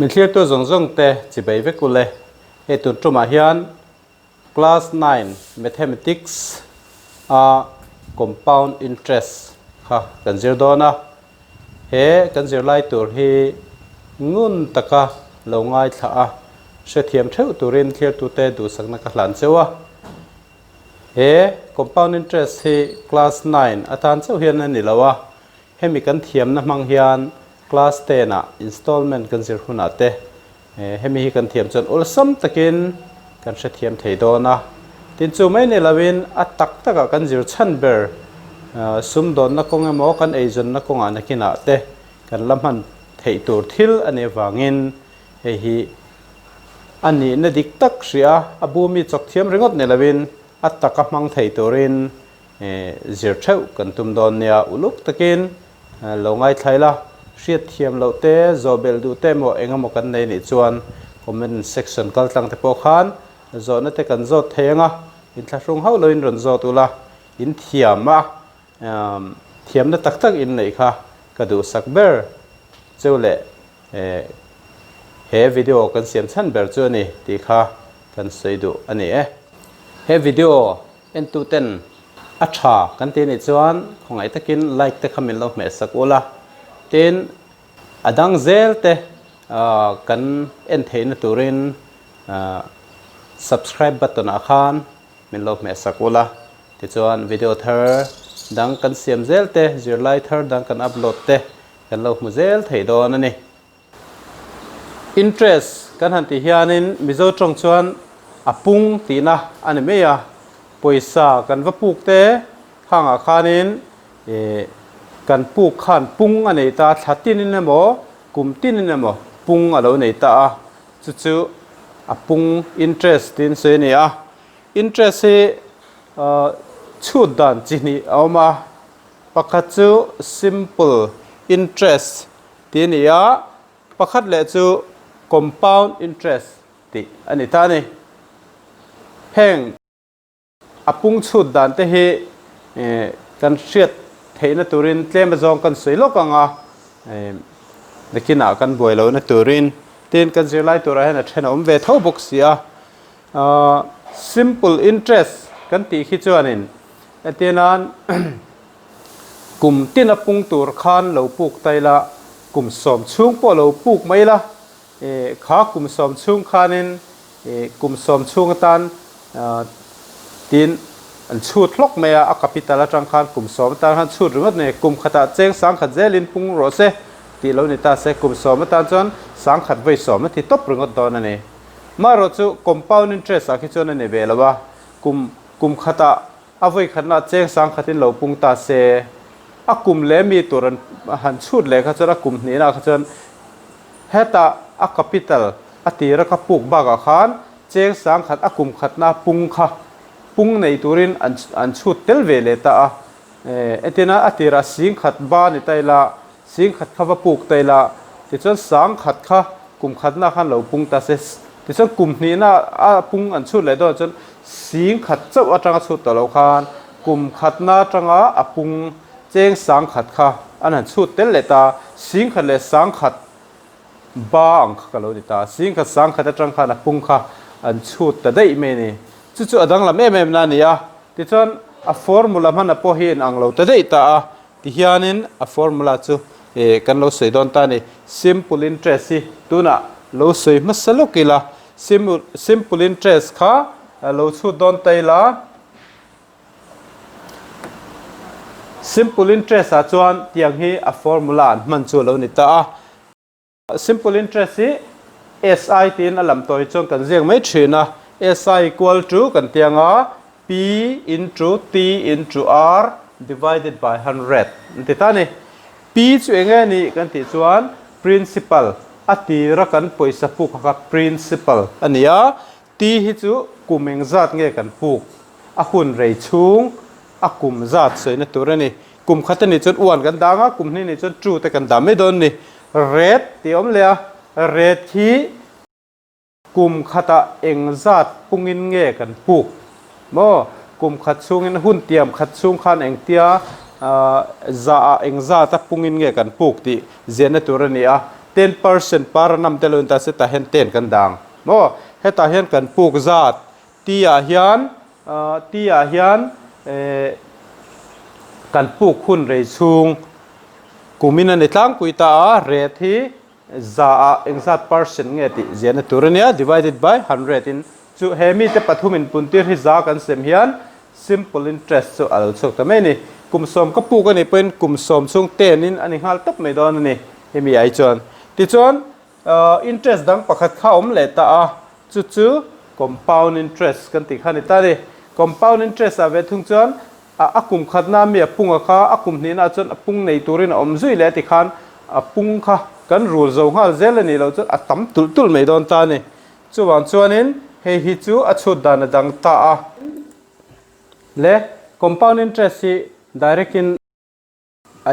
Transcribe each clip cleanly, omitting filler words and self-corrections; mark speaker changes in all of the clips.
Speaker 1: mình clearตัวzong te chỉ bảy với cô lệ hệ tuần trung mà hian class 9 mathematics compound interest ha kan zir do na he kan zirlai tur hi ngun taka lo ngai tha a se thiam theu turin clear tu te du sakna ka hlan chewa he compound interest hi class 9 atan cheu hian ani lawa hemi kan thiam na mang hian class 10 a installment kan zir huna te hemi hi kan thiam chon ol sam takin kan se thiam thei do na tin chu mai ne lawin atak taka kan zir chan ber sum don na kong emo kan ejon na kong ana kina te kan lamhan thei tur thil ane wangin hi ani na dik tak ria abumi chok thiam ringot ne lawin ataka mang thei turin zir theu kan tum don nia uluk takin longai thaila hriat thiam lo te zobel du te mo engamo kan nei ni chuan comment section kaltlang te pawh khan zawt te kan zawt thenga in thlahung ho loin ron zawt ula in thiam a thiam na tak tak in nei kha ka du sak ber chule he video kan siam chan ber chu ni ti kha kan sei du ani he video en tu ten a tha kan ti ni chuan khongai takin like te khamin lo me sak ula tin adang zel te kan en thein turin subscribe button a khan min lo me sakula ti chuan video thar dang kan siam zel te zirlai thar dang kan upload te kan lo mu zel thei don ani interest kan han ti hianin mizo tong chuan apung tina ani meya poisa kan va puk te hanga khanin kan puk khan pung ani ta thatin in emo kumtin in emo pung alo nei ta a chu apung interest tin se ni a interest he chu dan chini awma pakhat chu simple interest tin ya pakhat le chu compound interest ti ani ta ni heng apung chu dan te he kan hriat theina turin tlem zong kan soilok anga lekina kan boilo na turin tin kan zirlai tura hena thena ve tho box sia simple interest kan ti khi chuanin atinan kum tin apung tur khan lo puk taila kum som chung po lo puk mai la kha kum som chung khanin kum som chung tan tin an chut lok maya a capital atang khan kum som tan han chut ringot ne kum khata cheng sang khat zelin pung ro se ti lo ni ta se kum som tan chon sang khat voi som ti top ringot don ani ma ro chu compound interest a khi chon ani ve lawa kum khata a voi khatna cheng sang khatin lo pung ta se a kum le mi turan han chut le kha chora kum ni na kha chon heta a capital a ti ra ka puk ba ga khan cheng sang khat a kum khatna pung kha pung nei turin an chut tel ve le ta etina atira sing khat ba ni taila sing khat kha va puk taila ti chon sang khat kha kum khat na khan lo pung ta se ti chon kum ni na a pung an chut le do chon sing khat chau atanga chut ta lo khan kum khat na tanga a pung cheng sang khat kha an chut tel le ta sing khat le sang khat ba ang kha lo ni ta sing khat sang khat atang kha na pung kha an chut ta dei me ni chu adang la me na ni a ti chon a formula man a po hin ang lo ta dei ta a ti hianin a formula chu kan lo sei don ta ni simple interest hi tuna lo sei masalo kila simple interest kha lo chu don taila simple interest a chuan tiang hi a formula man chu lo ni ta a simple interest hi SI tin alam toi chong kan riang mai thina SI equal to kan tianga P into T into R divided by 100 ti ta ni P chu enga ni kan ti chuan principal atira kan poisa puk kha principal ania T hi chu kumeng zat nge kan puk a hun rei chung a kum zat soina turani kum khatani chon uan kan danga kum ni chon tru te kan dam me don ni red ti om le red hi kum khata eng zat pungin nge kan puk mo kum khat chungin hun tiam khat chung khan eng tia za eng za ta pungin nge kan puk ti zena turani a 10% para nam te lon ta se ta hen ten kan dang mo he ta hen kan puk zat tia hian kan puk hun rei chung kumina ni tlang puita a ret hi za exact percent nge ti ziana turania divided by 100 in chu hemi te pathumin puntir hi za kan sem hian simple interest so al chok ta mai ni kum som ka pu ka ni pen kum som chung ten in ani nghal top mai don ni hemi ai chon ti chon interest dang pakhat kha om le ta a chu compound interest kan ti khani ta ni compound interest a ve thung chon akum khatna mi apung kha akum ni na chon apung nei turin om zui le ti khan apung kha kan rule zo nghal zel ani lo chu atam tul mai don ta ni chuwang chuanin he hi chu achut dan dang ta a le compound interest hi direct in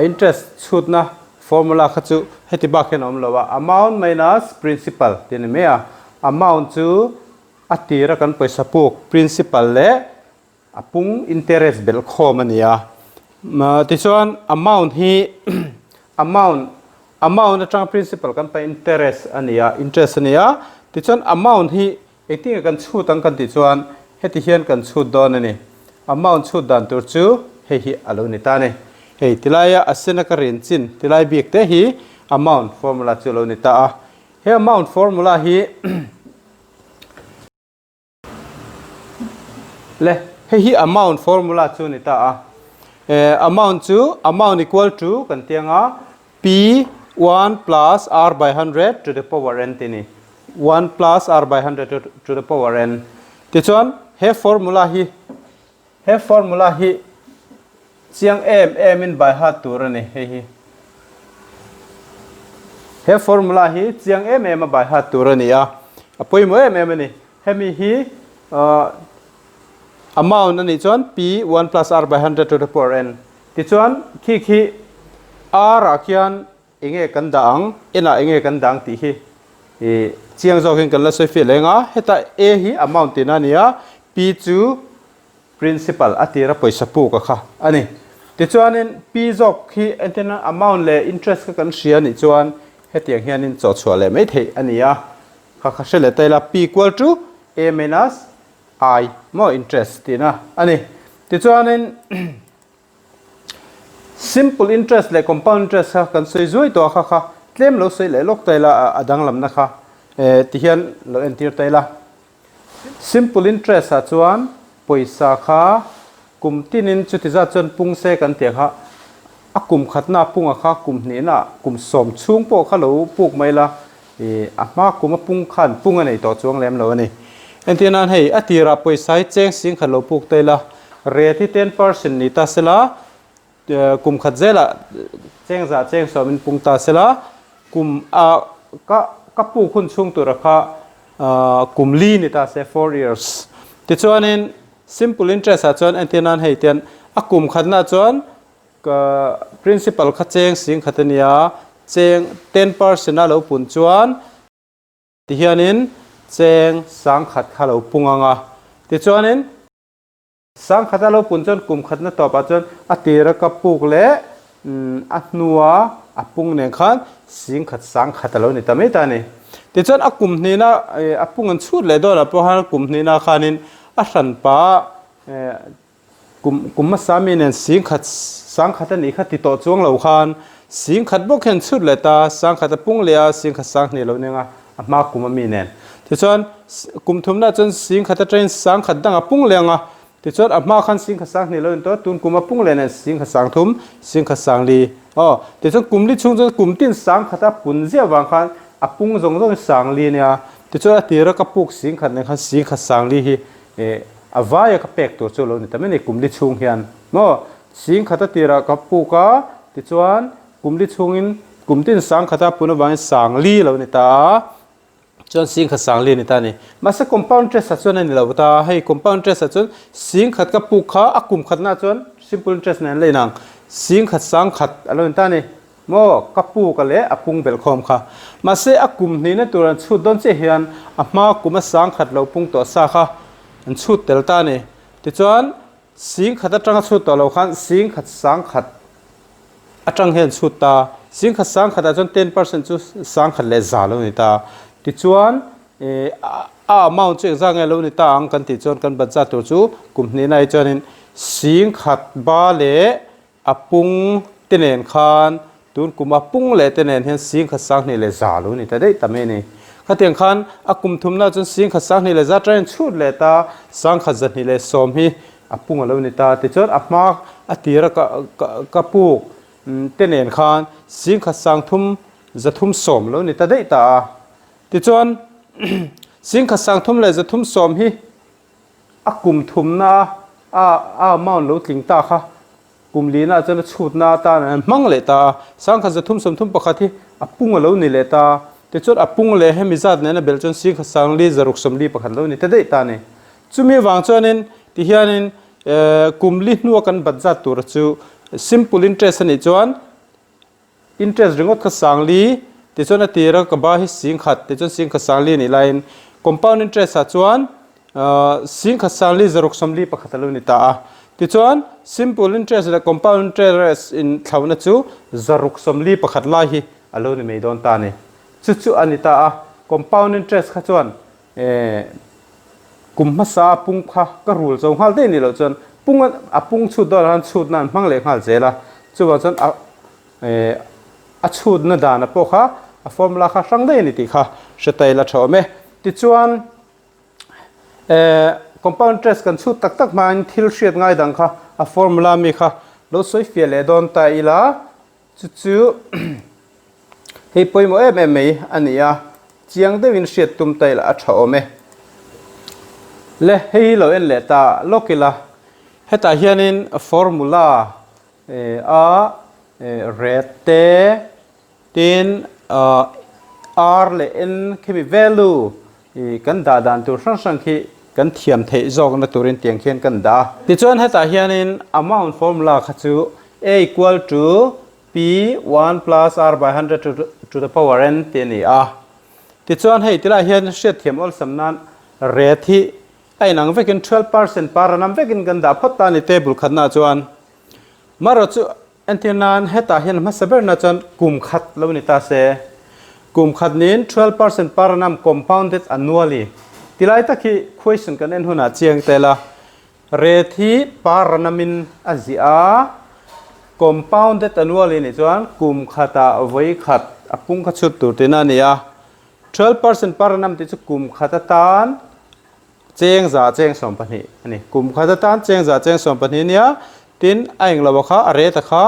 Speaker 1: interest chutna formula kha chu heti ba khen om lowa amount minus principal tin me a amount chu atira kan paisa puk principal le apung interest bel khom ania ti chuan amount hi amount atang principal kan pa interest ania ti chuan amount hi eting kan chutang kan ti chuan heti hian kan chut don ani amount chut dan tur chu hi alo ni ta ne hei tilaya asena ka rin chin tilai biak te hi amount formula chu lo ni ta a he amount formula hi le hi amount formula chu ni ta a amount equal to kan tianga p1 plus r by 100 to the power n tini 1 plus r by 100 to the power n ti chuan he formula hi chiang m in by hat tur ani he formula hi chiang m by hat tur ani a apoi mo m ani hemi hi amount ani chuan p1 plus r by 100 to the power n ti chuan khi r a khian enge kan dang ena enge kan dang ti hi chiang zo hin kan la soi fi lenga heta a hi amount tin ania p chu principal atira paisa pu ka kha ani ti chuanin p zok hi antena amount le interest ka kan sia ni chuan hetiang hianin chaw chhuah le mai thei ania kha shele taila p equal to a minus I more interest tina ani ti chuanin simple interest le compound interest kha kan soi zui to kha tlem lo soi le lok taila adang lam na kha ti hian lo entir taila simple interest a chuan poisa kha kum tinin chuti za chon pung se kan te kha akum khatna punga kha kum ni na kum som chung po kha lo puk mai la ama kum pung khan punga nei to chuang lem lo ani entinan hei atira poisa cheng sing khalo puk taila reti 10% ni ta sela kum khat zela cheng za cheng so min pung ta sela kum ka pu khun chung tu rakha kum li ni ta se 4 years ti chuanin simple interest a chuan entinan hei ten akum khatna chuan ka principal kha cheng sing khatania cheng 10% a lo pun chuan ti hianin cheng sang khat khalo punganga ti chuanin sang khata lo pun chon kum khatna to pa chon atira ka puk le hnuaia apung ne khan sing khat sang khatalo ni tamai ta ni ti chuan akum ni na apung an chut le do la po han kum ni na khanin a hran pa kum ma samin en sing khat sang khata ni kha ti to chuang lo khan sing khat bok hen chut le ta sang khata pung le a sing khat sang ni lo nenga ama kum mi nen ti chuan kum thumna chon sing khata train sang khat danga pung lenga ti chuan ama khan sing khat sang ni lo to tun kuma pung le nen sing khat sang thum sing khat sang li ti chuan kum li chung chon kum tin sang khata pun zia wang khan apung zong zong sang li nia ti chuan atira ka puk sing khat ne khan sing khat sang li hi avaya ka pek to chulo ni tamani kum li chung hian mo sing khata tira ka puka ti chuan kum li chungin kum tin sang khata puna wang sang li lo ni ta chuan sing khat sang li ni ta ni masa compound interest chuan ani lo ta hei compound interest chuan sing khat ka pukha akum khatna chuan simple interest nan leinang sing khat sang khat alo ni ta ni mo ka pu ka le apung bel khom kha mase akum ni na turan chu don che hian ama kuma sang khat lo pung to sa kha an chut tel ta ni ti chuan sing khat atang chut to lo khan sing khat sang khat atang hen chut ta siang khat sang khata chon 10% chu sang khat le za lo ni ta tichuan amount chu exam nge lo ni ta ang kan ti chon kan bat za tur chu kum ni nai chonin siang khat ba le apung tenen khan tun kum apung le tenen hen siang khat sang ni le za lo ni ta dei ta me ni khatiang khan akum thumna chon siang khat sang ni le za train chut le ta sang khat zat ni le som hi apung lo ni ta ti chon apma atira ka puk tenen khan siang khat sang thum zathum som lo ni ta dei ta ti chon siang khat sang thum le zathum som hi akum thumna maun lo tling ta kha kum lina chon chut na ta mang le ta sang khat zathum som thum pakhat hi apung lo ni le ta ti chon apung le he mizat ne na bel chon siang khat sang li zaruk som li pakhat lo ni ta dei ta ni chumi wang chonin ti hianin kum li hnu kan bat za tur chu simple interest ani chuan interest ringot kha sang li ti chon atira ka ba hi sing khat ti chon sing khat sang li ni line compound interest a chuan sing khat sang li zaruk som li pakhat lo ni ta ti chuan simple interest la compound interest in thlauna chu zaruk som li pakhat lai hi alo ni mei don ta ni chu ani ta compound interest kha chuan kum ma sa pung kha ka rule zo hal de ni lo chon apung chut dor han chut nan mang le ngal zela chuwa chon a chut na dana po kha a formula kha sang de ni ti kha shetai la thome ti chuan compound interest kan chut tak tak man thil hriat ngai dang kha a formula mi kha lo soi fial le don ta ila chu hei poimo MMA ania chiang de win hriat tum tai la a thome le hei lo en le ta lokila heta hianin formula rate tin r le n khemi value kan da dan tur sang sang khi kan thiam thei jok na turin tiang khian kan da ti chuan heta hianin amount formula kha chu a equal to p1 plus r by 100 to the power n te ni a ti chuan hei tila hian hriat thiam ol samnan rate hi ai nang vekin 12% para nam vekin ganda phota ni table khatna chuan maro chu antinan heta hian ma saber na chon kum khat lo ni ta se kum khat nin 12% para nam compounded annually tilai ta ki question kan en huna chiang tela rate hi para namin azia compounded annually ni chuan kum khata voi khat apung kha chu tur te na nia 12% para nam ti chu kum khata tan cheng za cheng som pani ani kum khata tan cheng za cheng som pani nia tin aing lo kha are ta kha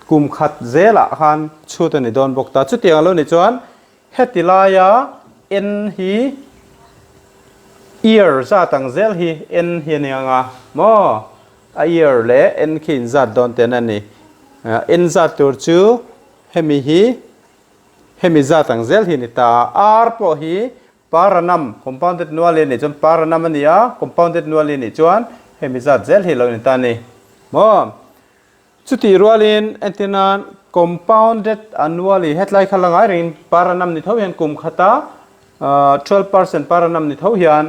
Speaker 1: kum khat zela khan chut ani don bok ta chu tiang lo ni chuan hetilaya n hi year za tang zel hi n hi anga mo a year le n khin za don ten ani n za tur chu hemi za tang zel hi ni ta r po hi paranam compounded annually ni chuan paranam ania compounded annually ni chuan hemizat zel hi lo ni ta ni mo chuti rualin antinan compounded annually hetlai khalangai rin paranam ni thohian kum khata 12% paranam ni thohian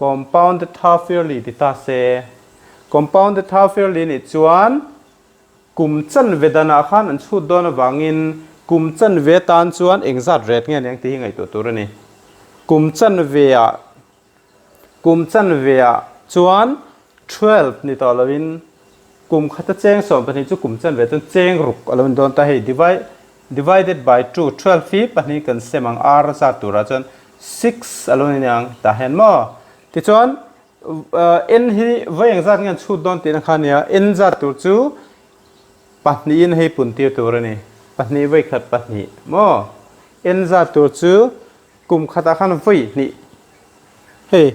Speaker 1: compounded half yearly ti ta se compounded half yearly ni chuan kum chan vedana khan an chut don awangin kum chan ve tan chuan engzat ret nge neng ti ngai to tur ani kum chan vea chuan 12 ni to lovin kum khata cheng som pani chu kum chan ve tan cheng ruk alon don ta hei divided by 2 12 fi pani kan semang r sa tura chuan 6 alon yang ta hen mo ti chuan n hi veng zat ngan chu don tin khania n za tur chu pani in hei pun tir tur ani pani ve khat pani mo n za tur chu kum khata khan voi ni hey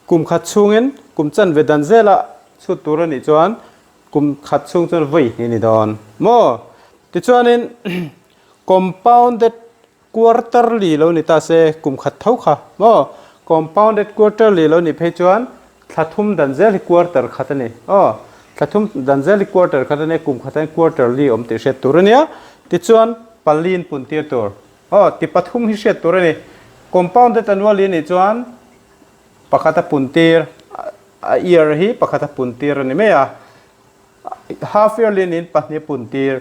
Speaker 1: kum khat chungin kum chan vedan zela chu turani chuan kum khat chung chon voi ni don mo ti chuanin compounded quarterly lo ni ta se kum khat thau kha mo compounded quarterly lo ni phe chuan thlathum dan zel quarter khatani thlathum dan zel quarter khatani kum khatan quarterly om ti set turania ti chuan palin pun tir tur ti pathum hi set turani compounded annually ni chuan pakhata puntir year hi pakhata puntir ni mea half yearly nin pahni puntir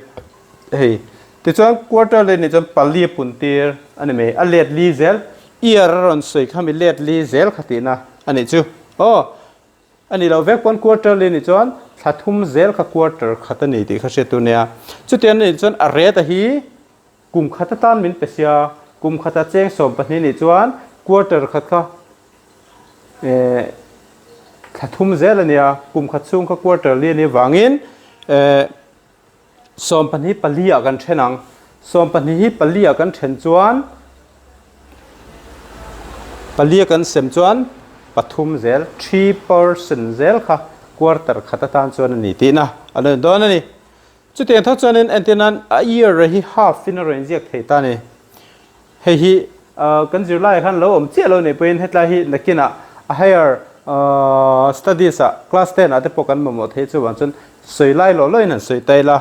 Speaker 1: hey ti chuan quarterly ni chuan pali puntir ani me a let li zel year ron soi khami let li zel khatina ani chu ani lo vek pon quarterly ni chuan thathum zel kha quarter khatani ti kha se tu nia chu tian ni chuan a re ta hi kum khata tan min pesia kum khata cheng som pahni ni chuan quarter khat kha thathum zel ania kum khat chung kha quarter li ni wangin som pahni palia kan thenang som pahni hi palia kan then chuan palia kan sem chuan pathum zel 3% zel kha quarter khata tan chuan ni ti na alo don ani chu te tho chuan in antenan a year hi half in a range ek thei ta ni hei hi kan zirlai khan lo om che lo ne pen hetla hi nakina a higher studies a class 10 ate pokan mo thei chu wan chun soilai lo loin an soi tai la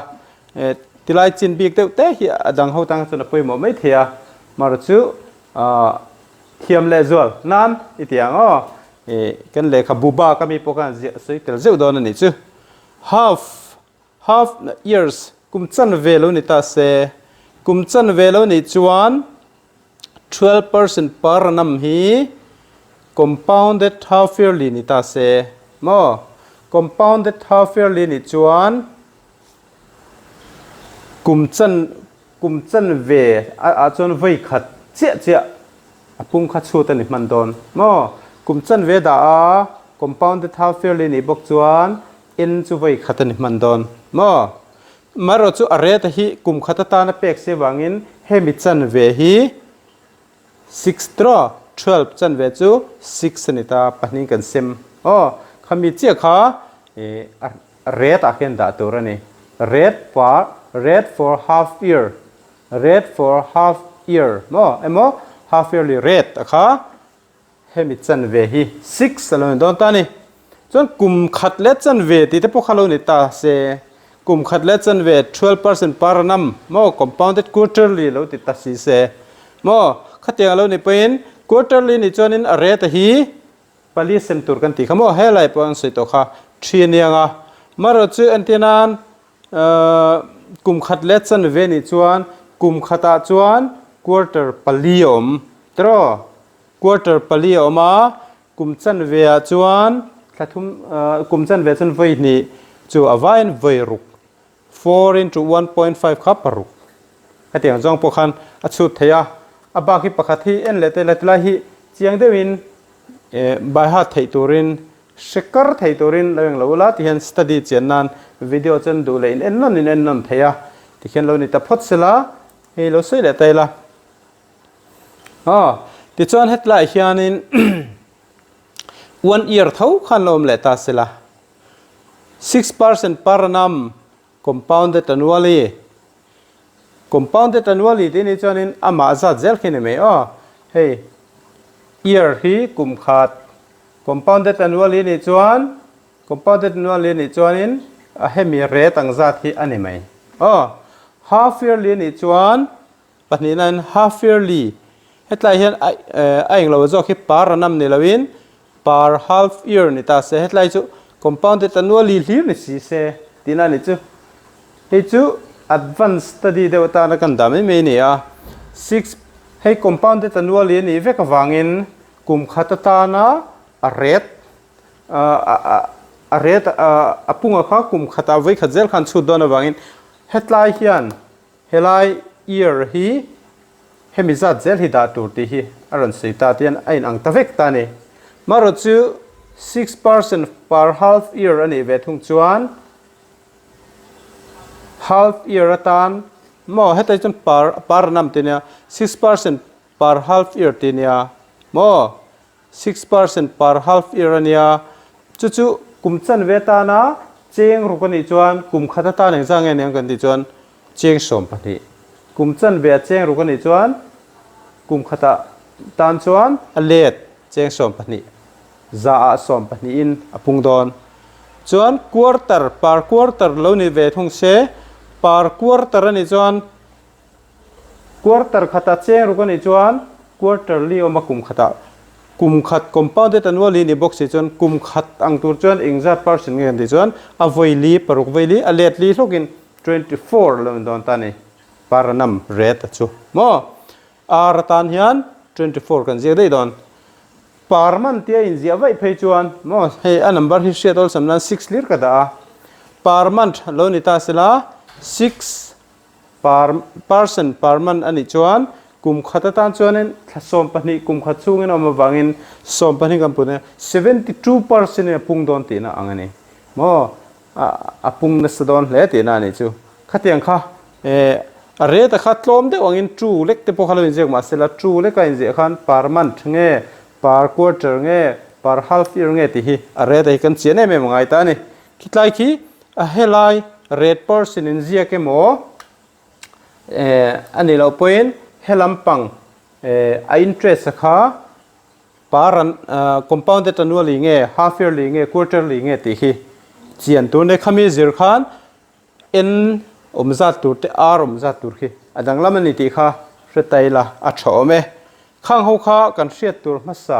Speaker 1: tilai chin bik te hi adang ho tang chun poi mo mai thia mar chu thiam le zual nan itiang kan le kha buba kami pokan soi tel zeu don ani chu half years kum chan velo ni ta se kum chan velo ni chuan 12% per annum hi compounded half yearly ni ta se mo compounded half yearly ni chuan kum chan ve a chuan voi khat che apung kha chu ta ni man don mo kum chan ve da a compounded half yearly ni bok chuan in chu voi khat ni man don mo maro chu are ta hi kum khata ta na pek se wangin hemi chan ve hi 6 draw 12 chan ve chu 6 ani ta pahning kan sem khami che kha rate a ken da turani rate for half year mo emo half yearly rate kha hemi chan ve hi 6 alon don ta ni chon kum khat le chan ve ti te po khalo ni ta se kum khat le chan ve 12% per annum mo compounded quarterly lo ti ta si se mo khatiang lo ni pen quarterly ni chonin a rate hi pali sem tur kan ti khamo helai pon sei to kha thinianga maro chu antinan kum khat le chan ve ni chuan kum khata chuan quarter paliom tro quarter palioma kum chan ve a chuan thathum kum chan ve chun voi ni chu avain voi ruk 4 into 1.5 kha paruk atiang jong pokhan achu theya abaki pakhathi en lete latla hi chiang dewin by ha thei turin shekar thei turin laweng lola ti hen study chenan video chen du lein en non theya ti khen lo ni ta phot sela he lo sei le taila ti chuan hetlai hianin 1 year thau khan lom le ta sela 6% per annum compounded annually tin chuanin ama za zel khine me hey year hi kum khat compounded annually ni chuanin a hemi re tang za thi ani mai half yearly ni chuan pahninan half yearly hetlai hian aing lo zo khi par annum ni lawin par half year ni ta se hetlai chu compounded annually hlir ni si se tina ni chu he chu advanced study deuta na kan dami me ni a 6 he compounded annually ni vek wangin kum khatata na a ret apunga kha kum khata voi khazel khan chu don wangin hetlai hian helai year hi hemizat zel hi da tur ti hi aron sei ta tian ain ang ta vek ta ni maro chu 6% per half year ani ve thung chuan half year atan mo hetai chun par nam tinia 6% per half year tinia mo 6% per half year ania chu kumchan veta na cheng rukani chuan kum khata ta neng jang en kan ti chuan cheng som pati kumchan ve cheng rukani chuan kum khata tan chuan alet cheng som pani za a som pani in apung don chuan quarter per quarter lo ni ve thung se par quarter ani chuan quarter khata cheng rukani chuan quarterly oma kum khat compounded annually ni box chuan kum khat ang tur chuan ingzat person ngen ti chuan a voili paruk voili a let li hlokin 24 lo don tani paranam ret chu mo ar tan hian 24 kan zia dei don parman tia in zia vai phei chuan mo he a number hi hriat ol samna 6 lir ka da parman lo ni ta sela 6 person parman ani chuan kum khata tan chuanin som pani kum khat chungin ama wangin som pani kam pune 72% ne pung don ti na angani mo a pung na sadon hle ti na ni chu khatiang kha a re ta khat lom de wangin tru lek te po khalo in jek ma sela tru le ka in je khan parman nge par quarter nge par half year nge ti hi a re ta kan chian em ngai ta ni kitlai ki a helai red person in zia ke mo ani lo point helampang a interest kha paran compounded annually nge half yearly nge quarterly nge ti hi chian tu ne khami zir khan in omzat tur te ar omzat tur khi adang lamani ti kha retaila a thome khang ho kha kan hriat tur masa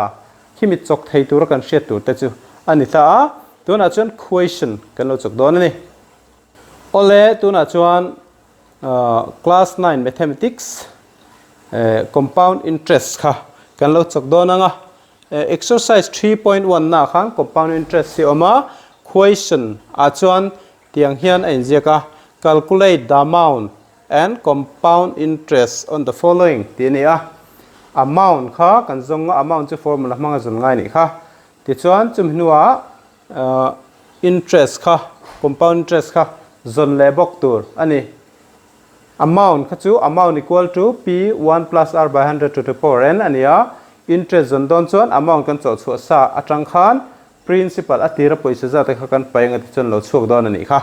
Speaker 1: khimi chok thei tur kan hriat tur te chu ani ta tuna chuan question kan lo chok don ani ole tuna chuan class 9 mathematics compound interest kha kan lo chok don anga exercise 3.1 na khang compound interest si oma question a chuan tiang hian a injia ka calculate the amount and compound interest on the following tinia amount kha kan zonga amount chu formula manga zon ngai ni kha ti chuan chum hnua interest kha compound interest kha zon le bok tur ani amount kha chu amount equal to p1 plus r by 100 to the power n ania interest zon don chuan amount kan chaw chu sa atang khan principal atira poisa za ta kha kan painga ti chon lo chuak don ani kha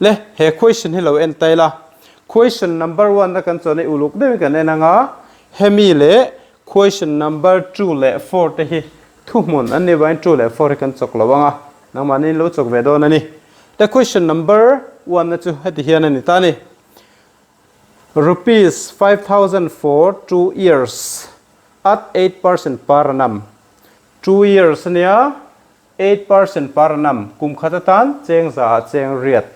Speaker 1: le he question hi lo en taila question number 1 na kan chone uluk de kan enanga hemi le question number 2 le 4 te hi thumon ani bain 2 le 4 kan chok lawanga nangmani lo chok ve don ani the question number 1 na chu hati hian ani tani rupees 5000 for 2 years at 8% per annum 2 years nia 8% per annum kum khatatan cheng za cheng riat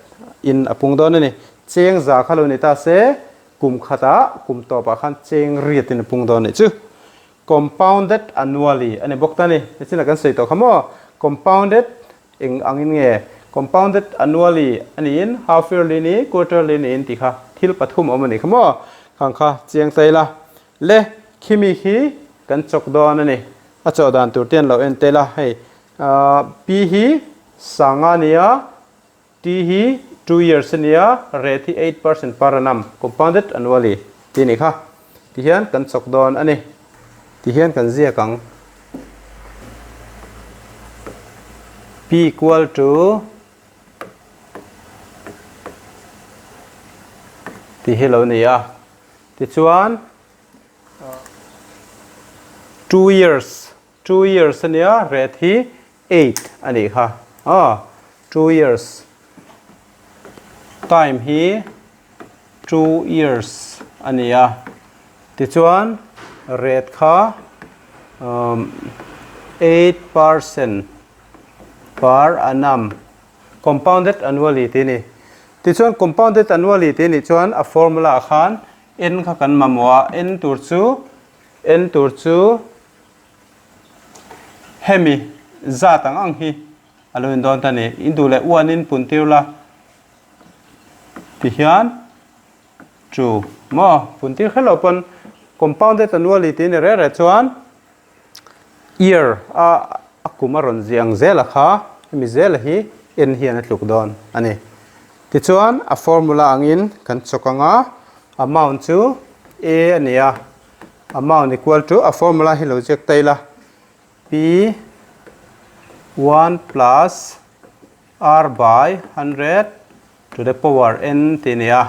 Speaker 1: in apung don ani cheng za khaloni ta se kum khata kum to pa khan cheng riat in apung don ni chu compounded annually ani boktani china kan sei to khamo compounded angin nge compounded annually ani in half yearly ni quarterly ni in ti kha thil pathum omani khamo khang kha cheng taila le khimi hi kan chok don ani a chaw dan tur ten lo en tela hei p hi sangania t hi 2 years nia rate 8% per annum compounded annually ti ni kha ti hian kan chok don ani ti hian kan zia kang p equal to ti hello nia ti chuan 2 years nia rate hi 8 ani kha 2 years time hi 2 years ania ti chuan rate kha 8% per annum compounded annually ti ni ti chuan compounded annually ti ni chuan a formula khan n kha kan mamwa n tur chu hemi za tang ang hi aloin don tani indule 1 in puntirla ti hian chu mo puntir khelo pon compounded annually ti ni re chuan year akumaron ziang zela kha mi zela hi en hian atluk don ani ti chuan a formula angin kan chokanga amount chu a ania amount equal to a formula hi logic taila p1 plus r by 100 to the power n ti nia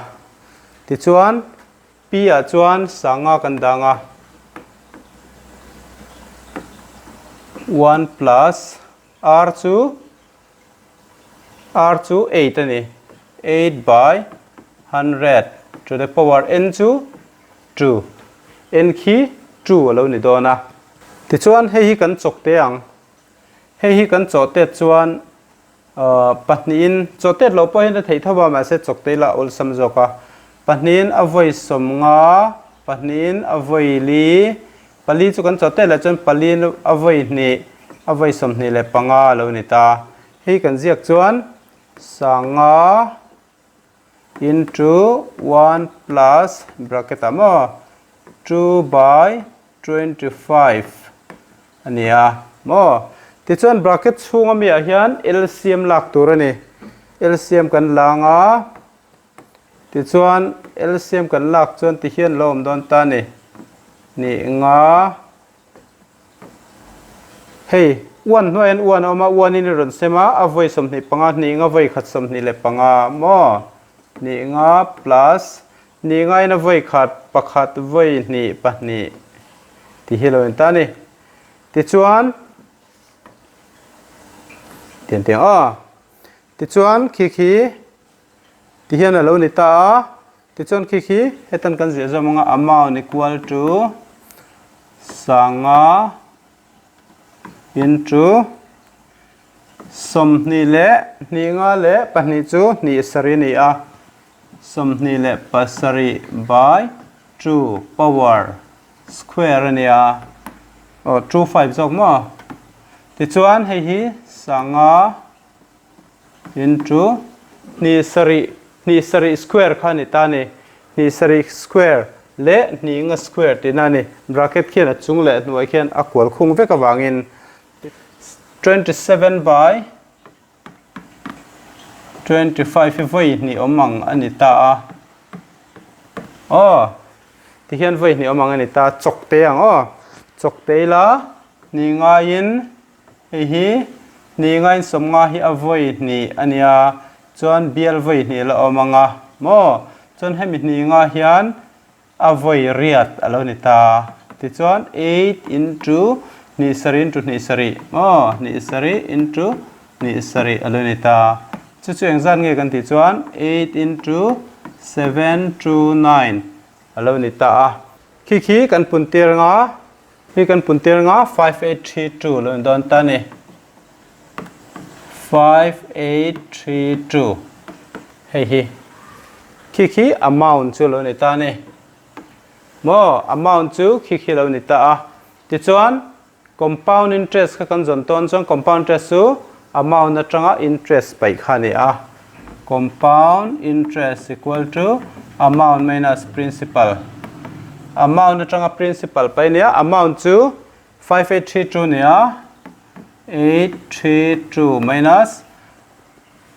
Speaker 1: ti chuan p a chuan sanga kan danga 1 plus r chu 8 ani 8 by 100 to the power n chu 2 n khi 2 alo ni dona ti chuan hei hi kan chok te ang hei hi kan chaw te chuan pahnin chotet lo po hin thei thawa ma se chok te la ul sam zoka pahnin avoi som nga pahnin avoi li pali chu kan chotet la chon palin avoi ni avoi som ni le panga lo ni ta hei kan ziak chuan sanga into 1 plus bracket amo 2 by 25 ania mo tichuan bracket chhunga mi a hian LCM lak tur ani LCM kan langa tichuan LCM kan lak chuan ti hian lom don ta ni nga hei one no and one oma one in ron sema avoi som ni panga ni nga voi khat som ni le panga mo ni nga plus ni nga in voi khat pakhat voi ni pahni ti hilo ta ni tichuan tiền tiền thì chuan khi thì hiện là lâu nít ta thì chuan khi hết tan kan dễ ra amount equal to sanga into som ni le ni nga le pahni chu ni sari ni a som ni le pasari by 2 power square ni a 25 jok mo thì chuan hei hi sanga into ni sari square khani ta ni ni sari square le ni nga square ti na ni bracket khian chung le hnuai khian equal khung ve ka wangin 27 by 25 voi ni omang ani ta ti hian voi ni omang ani ta chok te ang chok te la ni nga in hi ni ngain som nga hi avoi ni ania chuan bial voi ni la omanga mo chuan hemi ni nga hian avoi hriat alo ni ta ti chuan 8 into ni sari into ni sari ni sari into ni sari alo ni ta chu chu engzan nge kan ti chuan 8 into 7 to 9 alo ni ta khi kan puntir nga 5832 lo don ta ni 5832 hei khi amount chu lo ni ta ni mo amount chu khi lo ni ta ti chuan compound interest ka kan zon ton chong compound interest chu amount na tanga interest pai khani compound interest equal to amount minus principal amount na tanga principal pai nia amount chu 5832 nia 832 minus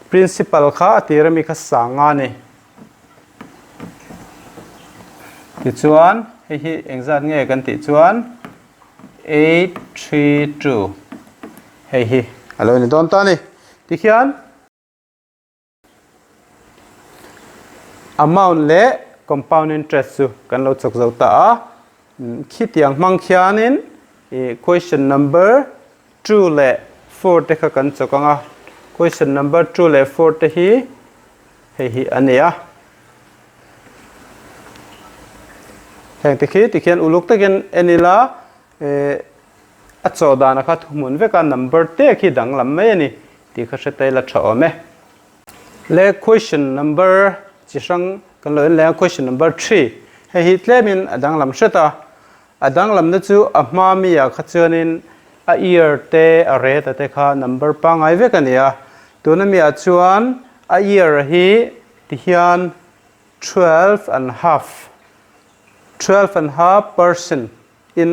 Speaker 1: principal kha tirami kha sanga ni ti chuan hi engzat nge kan ti chuan 832 hi alo ni don ta ni ti khian amount le compound interest chu kan lo chok zo ta khi tiang mang khianin question number 2 le 4 te kha kan chokanga question number 2 le 4 te hi ania heng te khian uluk te gen enila a chodana kha thumun ve ka number te khi dang lam me ni ti kha se te la thaw me le question number chi sang kan lo le question number 3 hi tlemin adang lam seta adang lam na chu a ma mi ya kha chuanin a year te a rate te kha number pa ngai ve ka nia tuna mi a chuan a year hi ti hian 12.5% in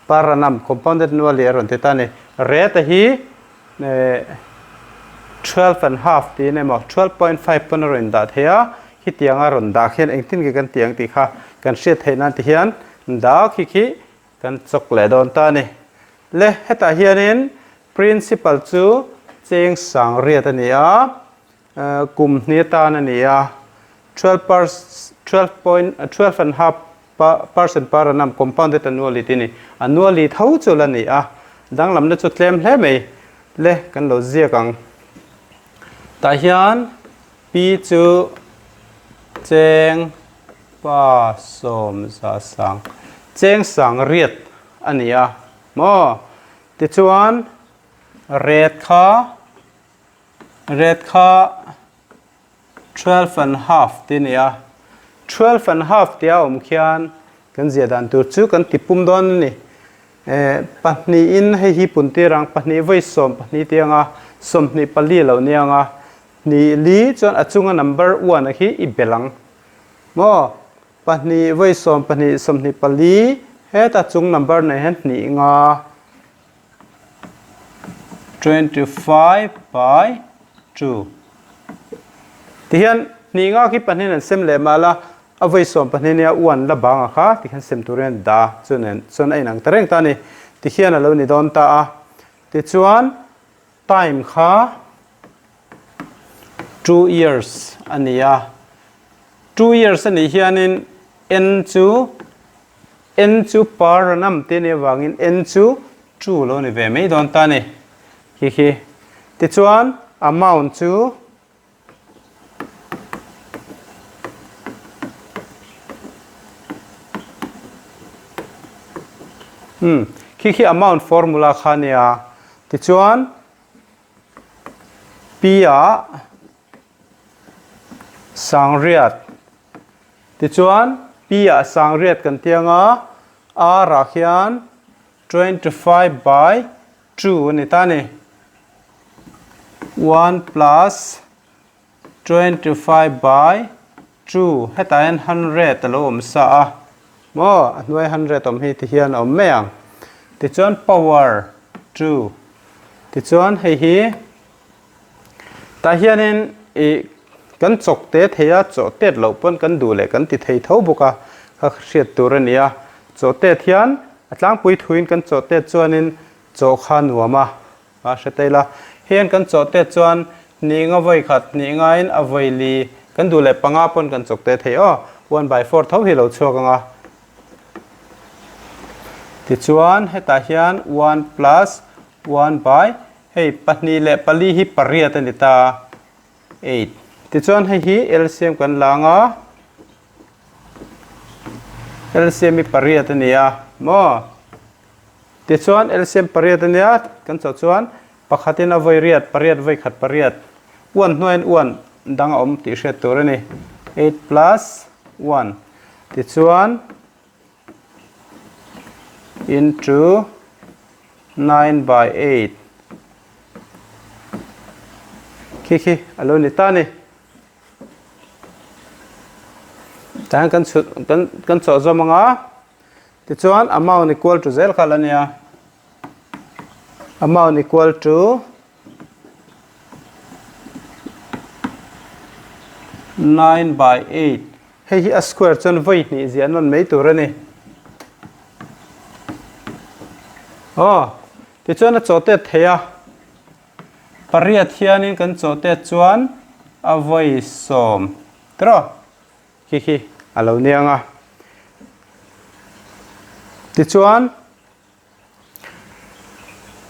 Speaker 1: paranam compounded annual year on tetane rate hi 12.5 ti ne mo 12.5 ponorin da thea hi tianga ron da khian engtin ge kan tiang ti kha kan se theina ti hian da khi kan chok le don ta ni le heta hianin principal chu cheng sang riat ania kum hne ta na nia 12.5% per annum compounded annually ni annually thau chula ni dang lam na chu tlem hle mai le kan lo zia kang ta hian pi chu cheng pa som sa sang cheng sang riat ania mo ti chuan red kha 12 and half tin ya 12 and half tia khian kan zia dan tur chu kan tipum don ni pahni in hei hi punti rang pahni voi som pahni tianga som ni pali lo nianga ni li chon achunga number 1 hi i belang mo pahni voi som pahni som ni pali he ta chung number nei hen ni nga 25 by 2 tihian ni nga ki pahni nan sem le mala avoi som pahni nia 1 la banga kha tikhan sem turen da chunen chon ai nang tareng ta ni tikhian alo ni don ta a tichuan time kha 2 years ania 2 years ani hianin n chu paranam te ne wangin n chu 2 lo ni ve mai don ta ni hi tichuan amount chu khi amount formula khania tichuan pia sang hriat tichuan pia sang hriat kan tianga a ra khian 25 by 2 ni ta ni 1 plus 25 by 2 hetain 100 alo om sa a mo hnuai 100 om hi ti hian om meang tichuan power 2 tichuan hei hi ta hianin kan chok te theia chaw tet lo pon kan du le kan ti thei tho boka kha hriat tur ania chaw te hian atlang pui thuin kan chaw te chuanin chaw kha nuama a hretela hian kan chaw te chuan ni nga voi khat ni nga in avoi li kan du le panga pon kan chok te thei o 1/4 tho hi lo chuak anga tichuan heta hian 1 plus 1 by hei pahni le pali hi pariat ani ta 8 tichuan hei hi LCM kan langa LCM hi pariat ania mo tichuan LCM pariat ania kan chaw chuan pakhatin a voi riat pariat voi khat pariat 1 hnuain 1 danga om ti hriat tur ani 8 plus 1 tichuan into 9 by 8 khi alo ni ta ni tang kan chaw zo manga tichuan amount equal to zel khalania amount equal to 9 by 8 hei hi a square chon voi ni zian non mei tur ani tichuan a chaw te theia pariat hianin kan chaw te chuan a voi som tro hi alo nianga tichuan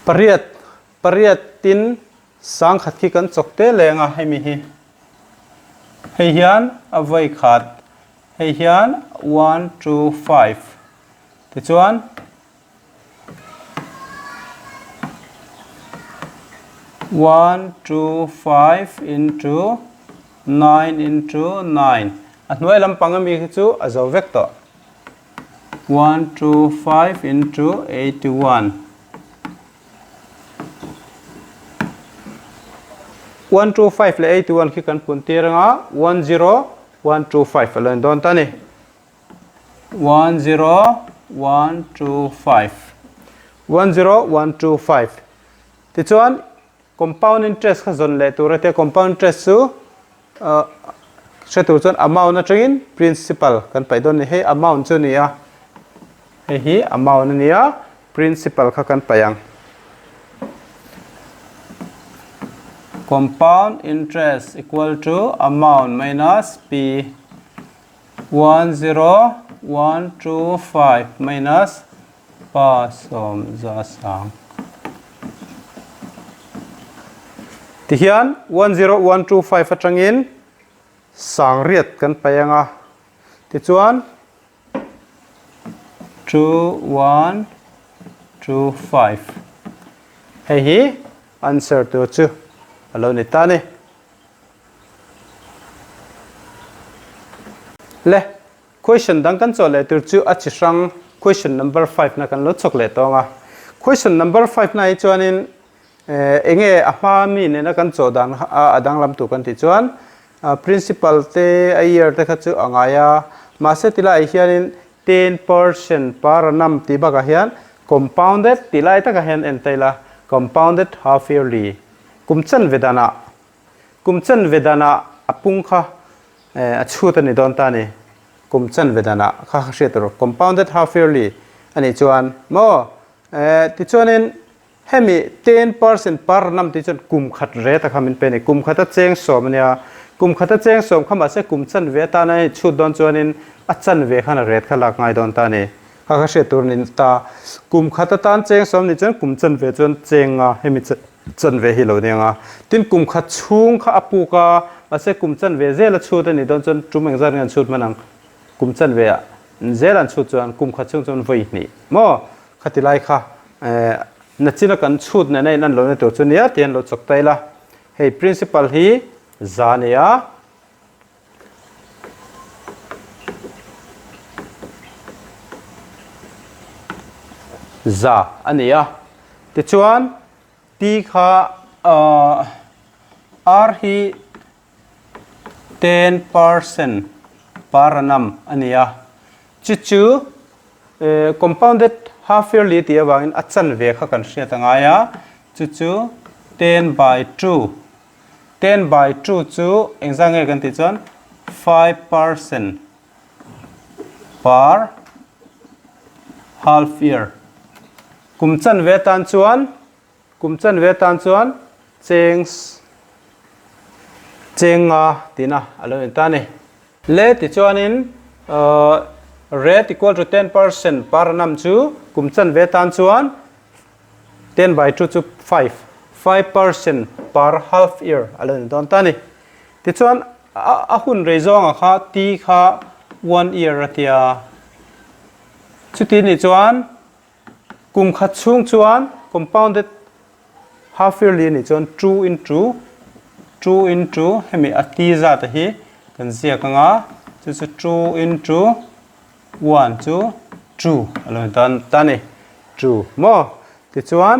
Speaker 1: pariat tin sang khat khi kan chok te lenga hemi hi hei hian a voi khat hei hian 1 2 5 tichuan 1 2 5 into 9 into 9 hnuai lampang mi chu a zo vector 1 2 5 into 81 1 2 5 le 81 khi kan pun tiranga 1 0 1 2 5 alen don tani 1 0 1 2 5 1 0 1 2 5 tichuan compound interest kha zon le turate compound interest su setu chon amount atangin principal kan pai don ni he amount chu ni a he hi amount ni a principal kha kan payang compound interest equal to amount minus p 1 0 1 2 5 minus pa som za sang tihian 10125 atangin sang hriat kan payanga tichuan 2125 hei hi answer to chu alo ni ta ni le question dang kan cho le tur chu a chi sang question number 5 na kan lo chok le tonga question number 5 na I chuanin enge ama mi ne na kan cho dan adang lam tu kan ti chuan principal te a year te kha chu angaya ma se tila ai hianin 10% par annum ti ba ka hian compounded tilai ta ka hian en taila compounded half yearly kumchan vedana apung kha achhuta ni don ta ni kumchan vedana kha hriat compounded half yearly ani chuan mo ti chuanin hemi 10% par nam ti chuan kum khat re ta khamin pe ni kum khata cheng som nia kum khata cheng som khama se kumchan ve ta nai chu don chuanin achan ve khana ret khalak ngai don ta ni kha hriat tur nin ta kum khata tan cheng som ni chuan kumchan ve chuan chenga hemi chan ve hi lo nenga tin kum khat chung kha apu ka ase kumchan ve zela chuta ni don chuan tumeng zar ngan chut manang kumchan ve a zelan chut chuan kum khat chung chuan voi ni mo khatilai kha nachina kan chut na nei nan lo ne to chunia tian lo chok taila hei principal hi zania za ania ti chuan ti kha r hi 10% per annum ania chu compounded half yearly ti awangin achan ve kha kan hriat angaya chu 10/2 chu engzange kan ti chuan 5% per half year kumchan ve tan chuan chenga tina alo ta ni le ti chuanin rate equal to 10% per annum chu kumchan ve tan chuan 10/2 chu 5% per half year alo don ta ni ti chuan a hun rezong kha ti kha 1 year atia chu ti ni chuan kum khat chung chuan compounded half yearly ni chuan 2 into hemi ati za ta hi kan zia kanga chu 2 into 1 chu 2 alo dan tani 2 mo ti chuan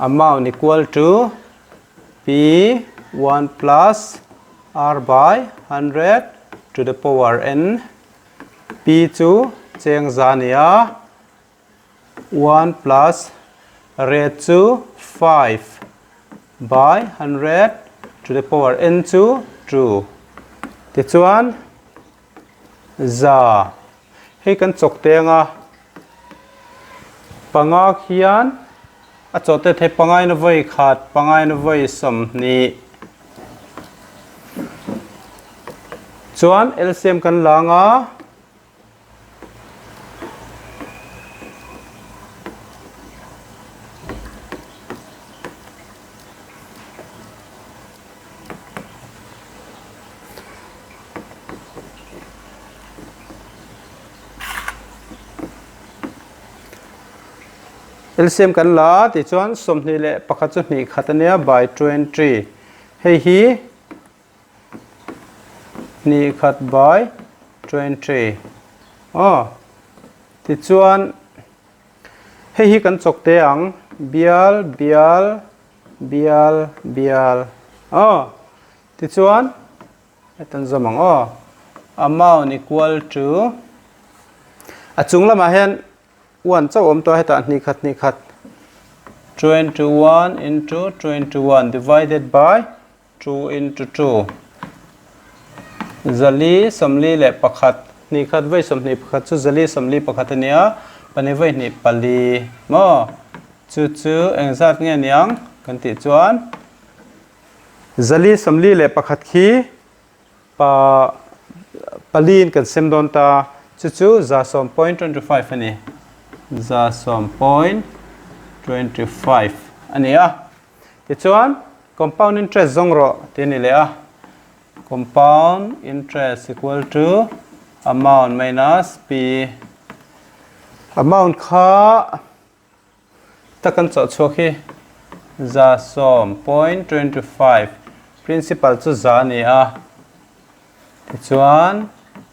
Speaker 1: amount equal to p1 plus r by 100 to the power n p chu cheng zania 1 plus rate to 5 by 100 to the power n to 2 ti chuan za hei kan chok tenga panga hian a chote the pangai na voi khat pangai na voi som ni chuan LCM kan langa LCM kan la ti chuan somni le pakhat chu ni khatania by 23 hei hi ni khat by 23 ti chuan hei hi kan chok te ang bial ti chuan atan zamang amount equal to achung lama hian 1 chaw om to heta ni khat 21 into 21 divided by 2 into 2 zali samli le pakhat ni khat vai samni pakhat chu zali samli pakhat ania pani vai ni pali mo chu engzat nge niang kan ti chuan zali samli le pakhat khi palin kan sem don ta chu za som 0.25 ani za som 0.25 ania ti chuan compound interest zongro ti ni le a compound interest equal to amount minus p amount kha takan chaw chho khi za som 0.25 principal chu za ni a chuan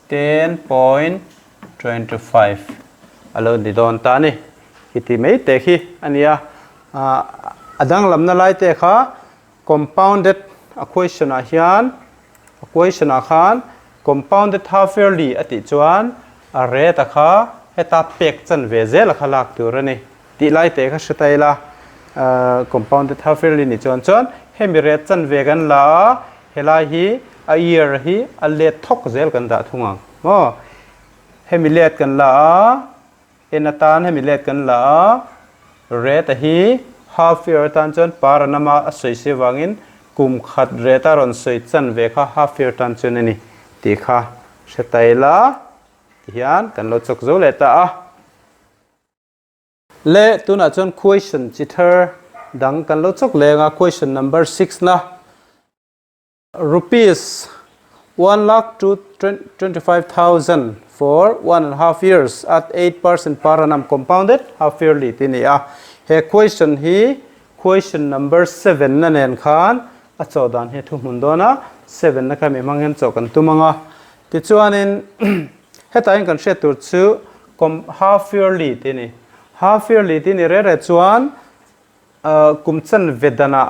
Speaker 1: 10.25 alo di don ta ni hiti mei te khi ania adang lamna lai te kha compounded equation a hian equation a khan compounded half yearly ati chuan a rate a kha heta pek chan ve zel kha lak tur ani ti lai te kha shtaila compounded half yearly ni chuan hemi rate chan ve gan la helai hi a year hi a let thok zel kan da thunga mo hemi let kan la enatan hemi let kan la rate hi half year tan chuan paranama a soi se wangin kum khat reta ron soi chan ve kha half year tan chuan ani ti kha shtaila hian kan lo chok zo le ta a le tuna chuan question chither dang kan lo chok lenga question number 6 na rupees 1,25,000 for 1.5 years at 8% per annum compounded half yearly tinia he question hi question number 7 na nen khan a chodan he thu mundona 7 na kami manghen chokan tumanga ti chuanin hetain kan hret tur chu half yearly tini half yearly tini re chuan kumchan vedana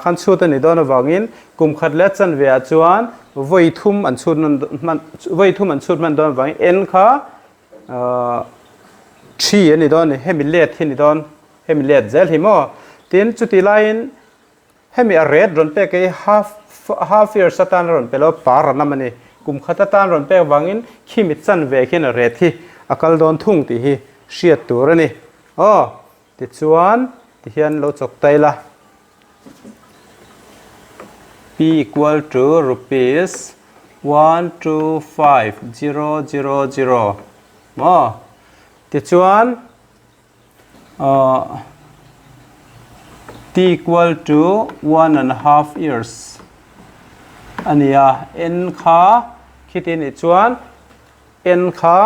Speaker 1: khan chutani dona wangin kum khat le chan ve a chuan voithum an chut man don wangin en kha 3 ani don hemi let hi ni don hemi let zel hi mo tin chuti line hemi a red ron pe ke half year satan ron pelo par namani kum khata tan ron pe wangin khimi chan ve khin a red hi akal don thung ti hi hriat tur ani ti chuan ti hian lo chok taila p equal to rupees 125,000 mo ti chuan t equal to 1.5 years ania n kha khitin i chuan n kha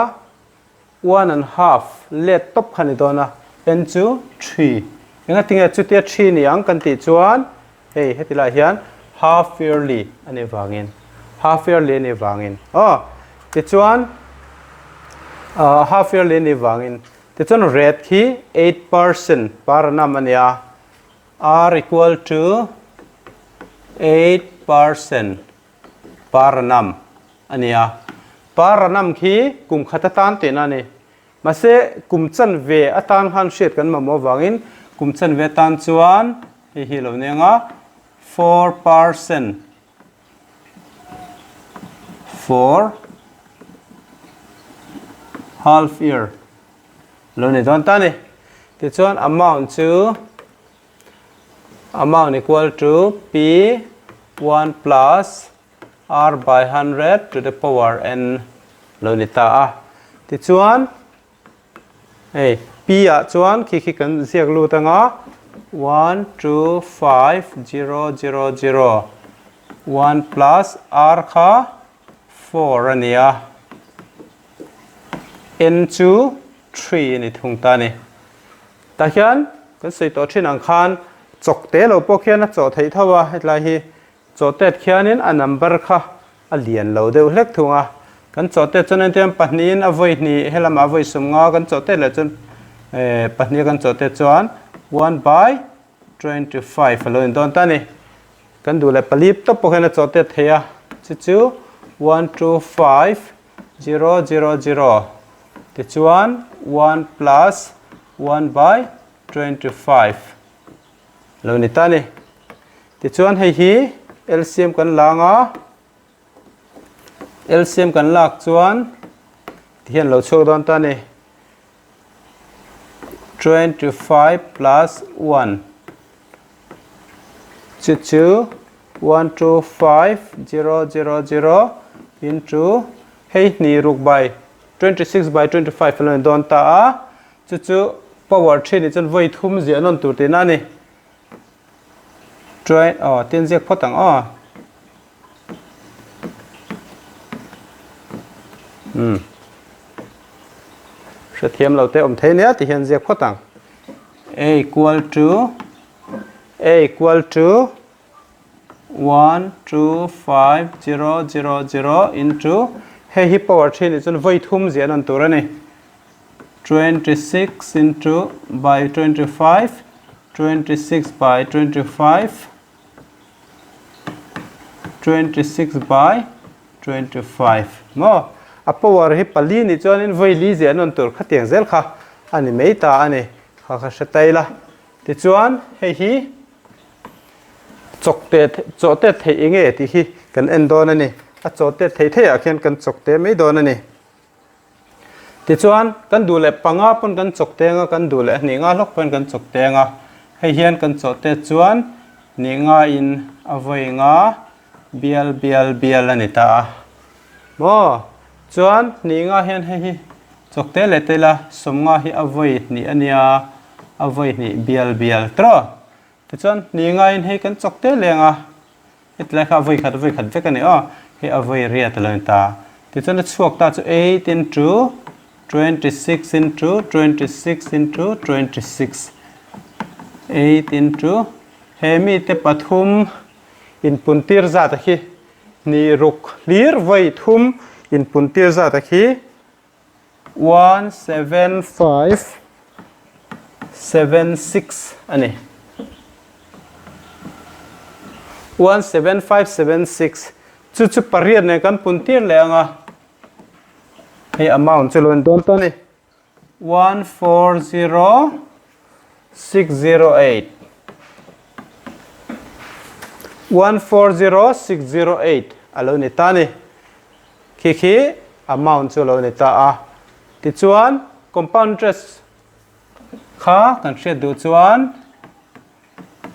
Speaker 1: 1.5 let top khani dona n chu 3 enga tinga chu te 3 ni ang kan ti chuan hey hetila hian half yearly ani wangin half yearly ni wangin ti chuan half yearly ni wangin ti chuan rate khi 8% par annum ania r equal to 8% par annum ania par annum khi kum khata tan te na ni mase kum chan ve atan han shet kan ma mo wangin kum chan ve tan chuan hi lo nenga 4% for half year lo ni don ta ni ti chuan amount equal to p1 plus r by 100 to the power n lo ni ta a ti chuan p a chuan khi kan ziak lu tanga 125,000 1 plus r kha 4 ania n chu 3 ni thung ta ni ta hian kan sei to thin ang khan chok te lo po khian a chaw thei thawa hetlai hi chaw tet khianin a number kha a lian lo deuh hlek thunga kan chaw te chuan tem pahnin a voi ni helam a voi sumnga kan chaw te le chun pahnia kan chaw te chuan 1/25 lo in don ta ni kan du le palip to po khian a chaw te theia chu 125,000 ti chuan 1 plus 1/25 lo ni ta ni ti chuan hei hi LCM kan langa LCM kan lak chuan ti hian lo chok don ta ni 25 plus 1 chu 125,000 into hei ni ruk by 26/25 lo don ta a chu power 3 ni chon voi thum zia non tur te na ni try ten ziak photang thiam lo te om the nia ti hian ziak photang a equal to a equal to 125,000 into hey power 3 is on voi thum zian an tur ani 26 into by 25 26 by 25 26 by 25 mo a power hi pali ni chuan in voi li zian an tur khatiang zel kha ani meita ani kha kha sataila ti chuan hei hi chawh thei nge ti hi kan en don ani a chawh thei a khian kan chawh mai don ani ti chuan kan du le panga pon kan chawh nga kan du le ni nga lok pon kan chawh nga hei hian kan chawh chuan ni nga in avoi nga bial ani ta mo chuan ni nga hian hei hi chawh le tela som nga hi avoi ni ania avoi ni bial tro ti chuan ni nga in hei kan chawh lenga itlai kha avoi khat vek ani he avoi hriat lo ta ti chuan chuak ta chu 8 into 26 into 26 into 26 8 into he mi te pathum in puntir za ta khi ni ruk lir voi thum in puntir za ta khi 17576 ani 17576 chu pariat ne kan puntir lenga hey amount chu lon don ta ni 140608 140608 alo ni ta ni khi amount chu lo ni ta a ti chuan compound interest kha kan hriat du chuan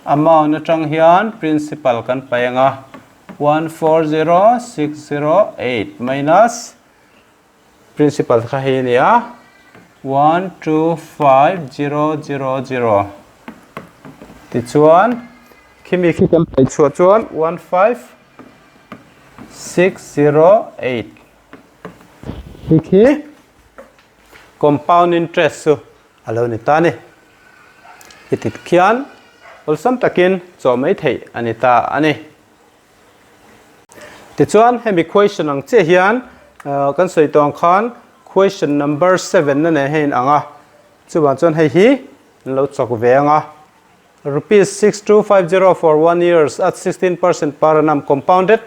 Speaker 1: amount atang hian principal kan paenga 140608 minus principal kha hi ni a 125,000 ti chuan kimi khi kan pai chuan 15608 khi compound interest su alo ni ta ni itit khian ulsam takin chaw mai thei ani ta ani ti chuan hem equation ang che hian kan soi tong khan question number 7 na ne hein anga chuan chuan hei hi lo chok ve anga rupees 6250 for 1 years at 16% per annum compounded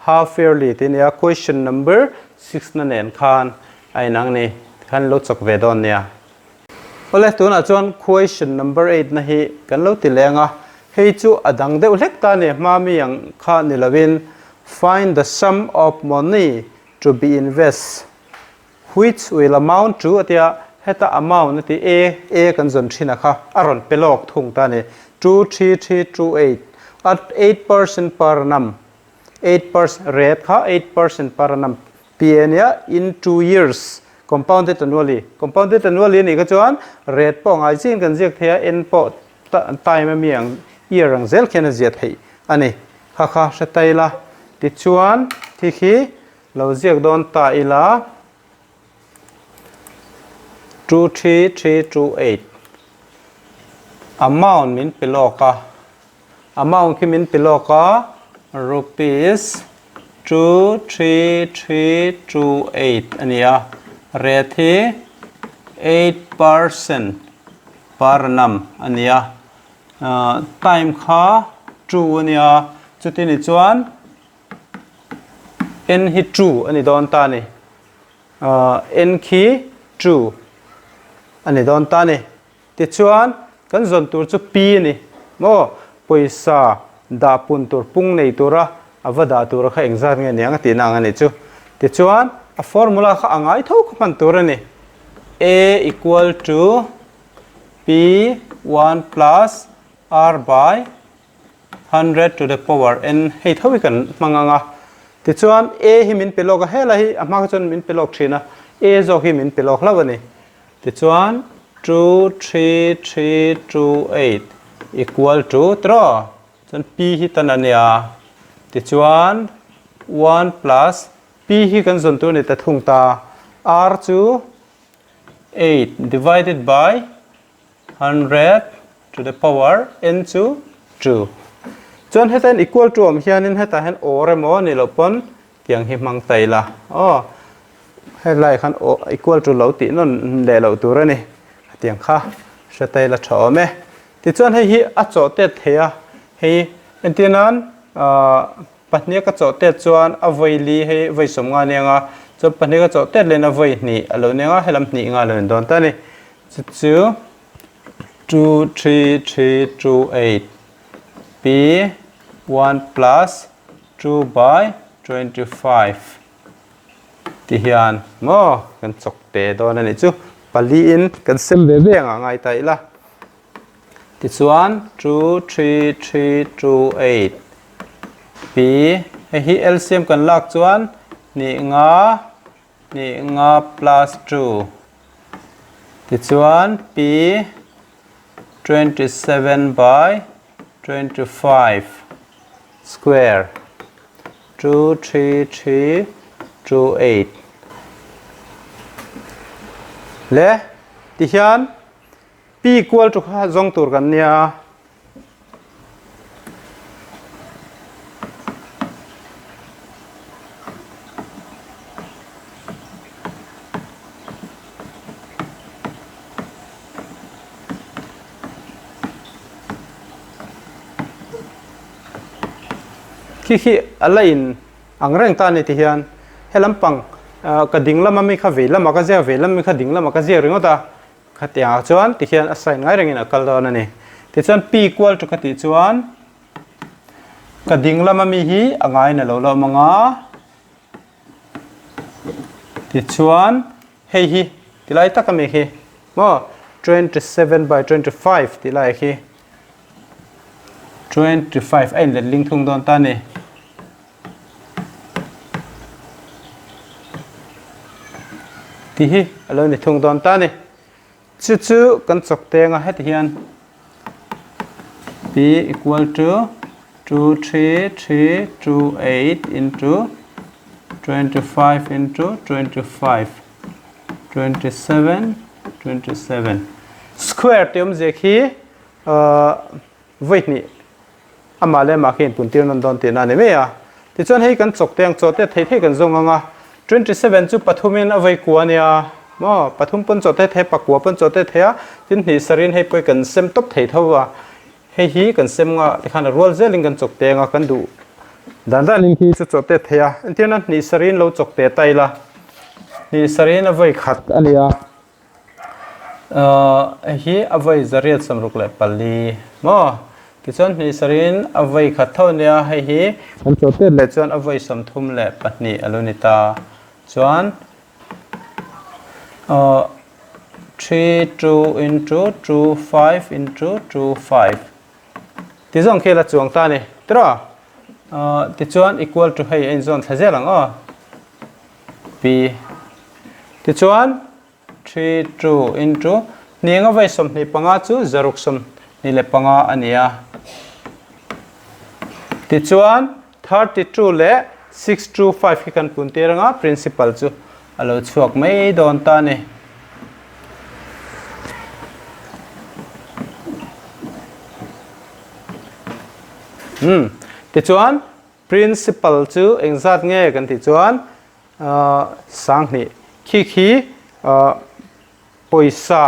Speaker 1: half yearly tin ya question number 6 na nen khan ai nang ni khan lo chok ve don nia ole tuna chuan question number 8 na hi kan lo ti lenga hei chu adang deuh hlek ta ne ma mi yang kha ni lovin find the sum of money to be invest which will amount to atia heta amount ti a kan zon thina kha aron pelok thung ta ne 23328 at 8% per annum 8% rate kha 8% per annum pnia in 2 years compounded annually ni ka chuan rate po ngai chin kan jek thea en po time miang year ang zel khena zia thei ani kha sataila ti chuan thi khi lo jek don ta ila 23328 amount min piloka amount ki min piloka rupees 23328 ania rate 8% per annum ania time kha 2 ania chutini chuan n hi 2 ani don ta ni n khi 2 ani don ta ni ti chuan kan zon tur chu p ni mo poisa da pun tur pung nei tura avada tur kha engzar nge niang ti nang ani chu ti chuan a formula kha angai tho khan tur ani a equal to p1 plus r by 100 to the power n hei thawi kan manganga ti chuan a hi min pelok a hela hi ama chon min pelok thina a zo hi min pelok lawani ti chuan 23328 equal to draw chon p hi tan ania ti chuan 1 plus p hi kan zon tu ni ta thung ta r chu 8 divided by 100 to the power n chu 2 chuan hetain equal to om hian in heta hen oremo ni lo pon tiang hi mang thei la headline khan equal to lo ti non le lo tur ani tiang kha satai la thome ti chuan hi a chaw te thea hei entinan pahnia ka chaw te chuan a voili hei voi som nga nenga chu pahnia ka chaw te le na voi ni alo nenga helam ni nga lo don ta ni chu 2 3 3 2 8 b 1 plus 2 by 25 ti hian mo kan chok te don ani chu pali in kan sem ve ve nga ngai tai la ti chuan 2 3 3 2 8 p hi LCM kan lak chuan ni nga plus 2 ti chuan p 27 by 25 square 2 3 3 2 8 le ti hian p equal to kha zong tur kan nia khi alain angreng ta ni ti hian helam pang ka dinglam mi kha velam ka zia velam mi kha dinglam ka zia ringota khatia chuan ti hian assign ngai rengin akal don ani ti chuan p equal to ka ti chuan ka dinglam mi hi angai na lo manga ti chuan hei hi ti lai ta ka me hi mo 27 by 25 ti lai hi 25 ai le ling thung don ta ni ti hi alo ni thung don ta ni chu kan chok te nga het hian p equal to 2 3 3 2 8 into 25 into 25 27 27 square term je khi weight ni amale ma khin puntir non don te na ne me ya ti chon hei kan chok teng chote thei kan zong anga 27 chu pathumin avai kuania mo pathum pon chote the pakwa pon chote thea tin ni sarin hei poi kan sem top thei thowa hei hi kan sem nga tikhan rol zeling kan chok te nga kan du dan ling hi chu chote thea antian ni sarin lo chok te taila ni sarin avai khat ania hi avai zariat samruk le pali mo ti chuan ni sarin avai khat thonia hei hi an chote le chuan avai som thum le pahni alunita chuan 3 2 into 2 5 into 2 5 ti zong khela chuang ta ni tra ti chuan equal to hei en zon thajelang p ti chuan 3 2 into ninga vai som ni panga chu zaruk som ni le panga ania ti chuan 32 le 625 hi kan pun teranga principal chu alo chuak mai don ta ni ti chuan principal chu engzat nge kan ti chuan sang ni khi poisa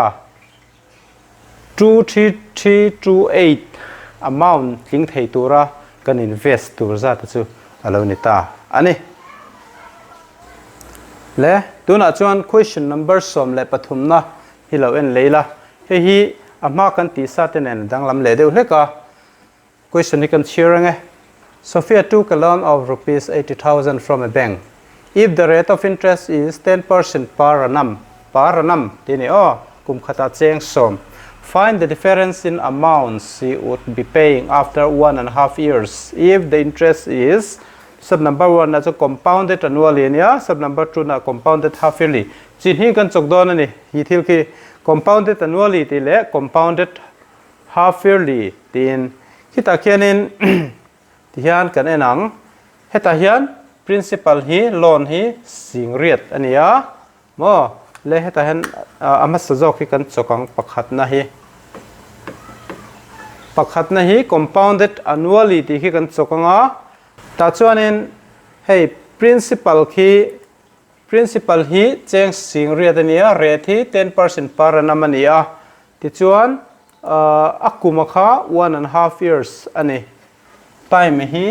Speaker 1: 23328 amount ling thei tura kan invest tur za ta chu alo ni ta ani le tuna chuan question number som le pathum na hi lo en leila hi ama kan ti sa te nen danglam le deu hleka question ni kan chirange Sophia took a loan of rupees 80,000 from a bank. If the rate of interest is 10% per annum tini kum khata cheng som, find the difference in amounts she would be paying after 1.5 years. If the interest is sub number 1 na compounded annually nia, sub number 2 na compounded half yearly. Chin hi kan chok don ani hi thil ki compounded annually ti le compounded half yearly tin kita khianin hian kan enang heta hian principal hi loan hi sing hriat ania mo le heta hian ama sajok hi kan chokang pakhat na hi pakhat na hi compounded annually ti hi kan chokanga ta chuanin hei principal hi cheng sing riat ania rate hi 10% per annum ania ti chuan akuma kha 1.5 years ani time hi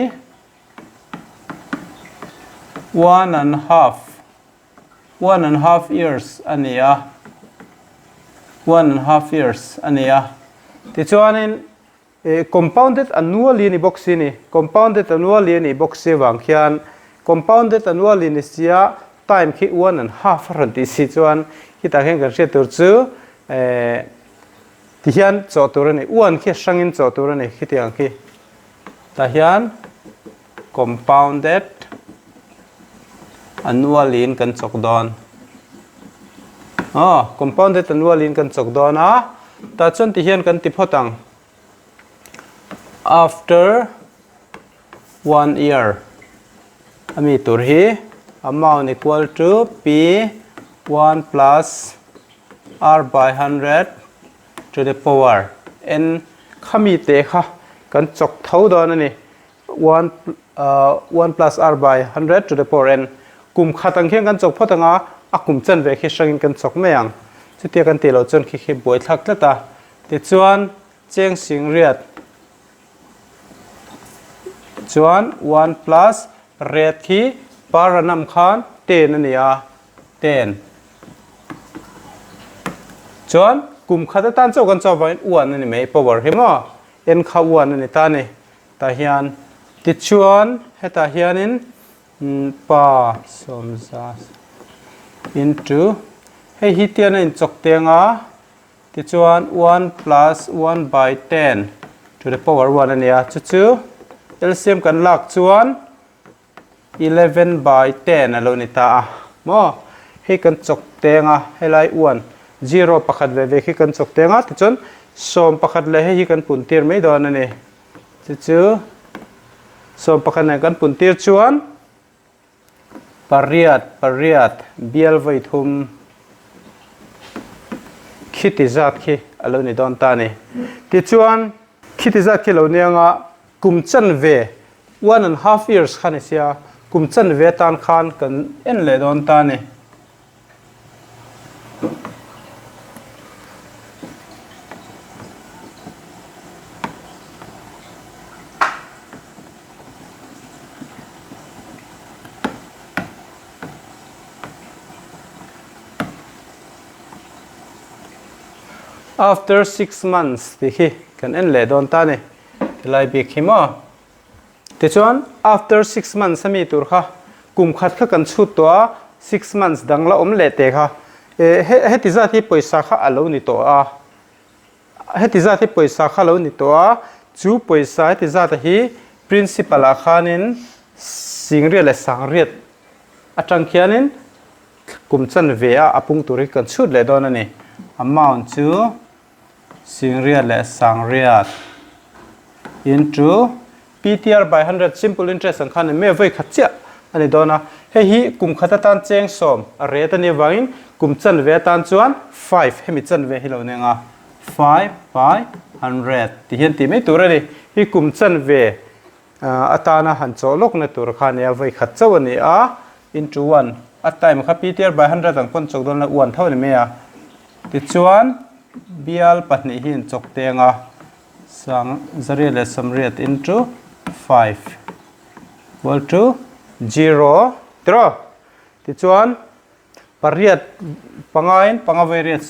Speaker 1: 1.5 years ania 1.5 years ania ti chuanin compounded annually ni box ni compounded annually ni box se wang khian compounded annually ni sia time khi 1.5 ran ti si chuan hi ta hen kan hriat tur chu ti hian chawh tur ani uan khi sangin chawh tur ani khi tiang khi ta hian compounded annually in kan chok don compounded annually in kan chok don a ta chuan ti hian kan ti photang after 1 year ami tur hi amount equal to p1 plus r by 100 to the power n khami te kha kan chok thau don ani 1 plus r by 100 to the power n kum khatang khen kan chok photanga akum chan ve khi sangin kan chok meang chutia kan ti lo chon khi boi thak tlata ti chuan cheng sing riat chuan 1 plus rate khi per annum khan 10 ania 10 chuan kum khata tan chau kan chaw vain 1 ani mai power hema n kha 1 ani ta ni ta hian tichuan heta hianin pa somza into hei hi tian in chok tenga tichuan 1 plus 1 by 10 to the power 1 ania chu LCM kan lak chuan 11 by 10 alo ni ta mo hei kan chok tenga helai 1 0 pakhat ve khi kan chok tenga tichuan som pakhat le hei kan puntir mai don ani chu som pakhat ne kan puntir chuan pariat bial vai thum khiti zat khi alo ni don ta ni ti chuan khiti zat khi lo nianga kum chan ve 1.5 years khanesia kum chan ve tan khan kan en le don ta ni after 6 months ti hi kan en le don ta ni lai bi khima ti chuan after 6 months ami tur kha kum khat kha kan chhu to 6 months dangla om le te kha he ti za thi paisa kha alo ni to a he ti za thi paisa kha lo ni to a chu paisa ti za ta hi principal a khanin singria le sangriat atang khianin kum chan ve a apung tur kan chut le don ani amount chu singria le sangriat into PTR by 100 simple interest ang khan me voi khatcha ani dona he hi kum khata tan cheng som a rate ani wangin kum chan ve tan chuan 5 hemi chan ve hi lo nenga 5 by 100 ti hian ti mai tur ani hi kum chan ve atana han cholok na tur khan ya voi khatcha ani a into 1 at time kha PTR by 100 ang pon chok don la 1 thau ni me a ti chuan bial pahnih hin chok tenga sang zariat samriat into 5 equal to 0 draw ti chuan pariat pangain pangavariat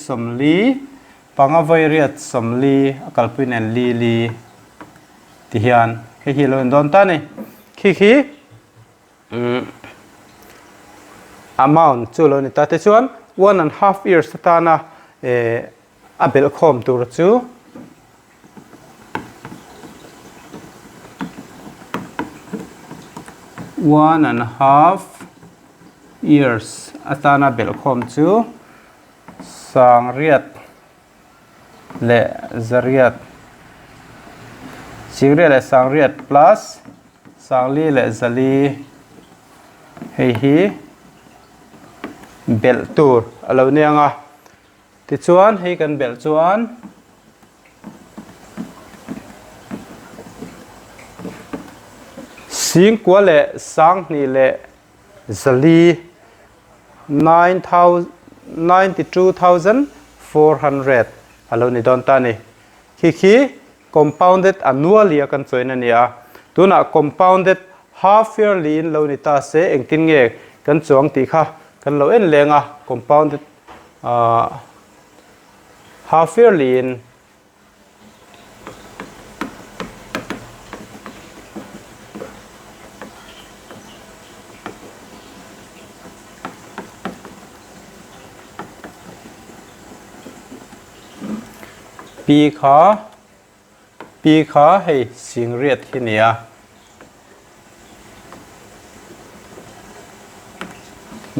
Speaker 1: somli akalpin and li ti hian he hi lo don ta ni khi amount chu lo ni ta te chuan 1.5 years ta na abel khom tur chu 1.5 years atana bel khom chu sangriat le zariat singriat le sangriat plus sangli le zali hei hi bel tur alo nianga ti chuan hei kan bel chuan sing kwa le sang ni le zali 92,400 alo ni don ta ni khi compounded annually kan choina nia tuna compounded half yearly in lo ni ta se engtin nge kan chuang ti kha kan lo en lenga compounded half yearly in pi kha hei sing hriat hi nia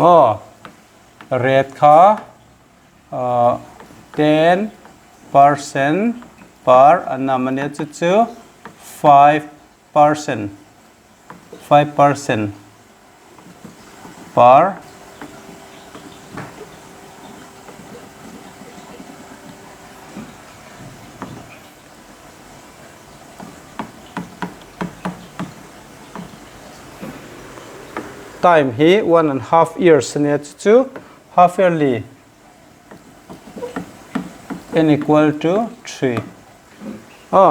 Speaker 1: mo rate kha 10% per annum ania chu 5% per time hi 1.5 years ania chu half yearly n equal to 3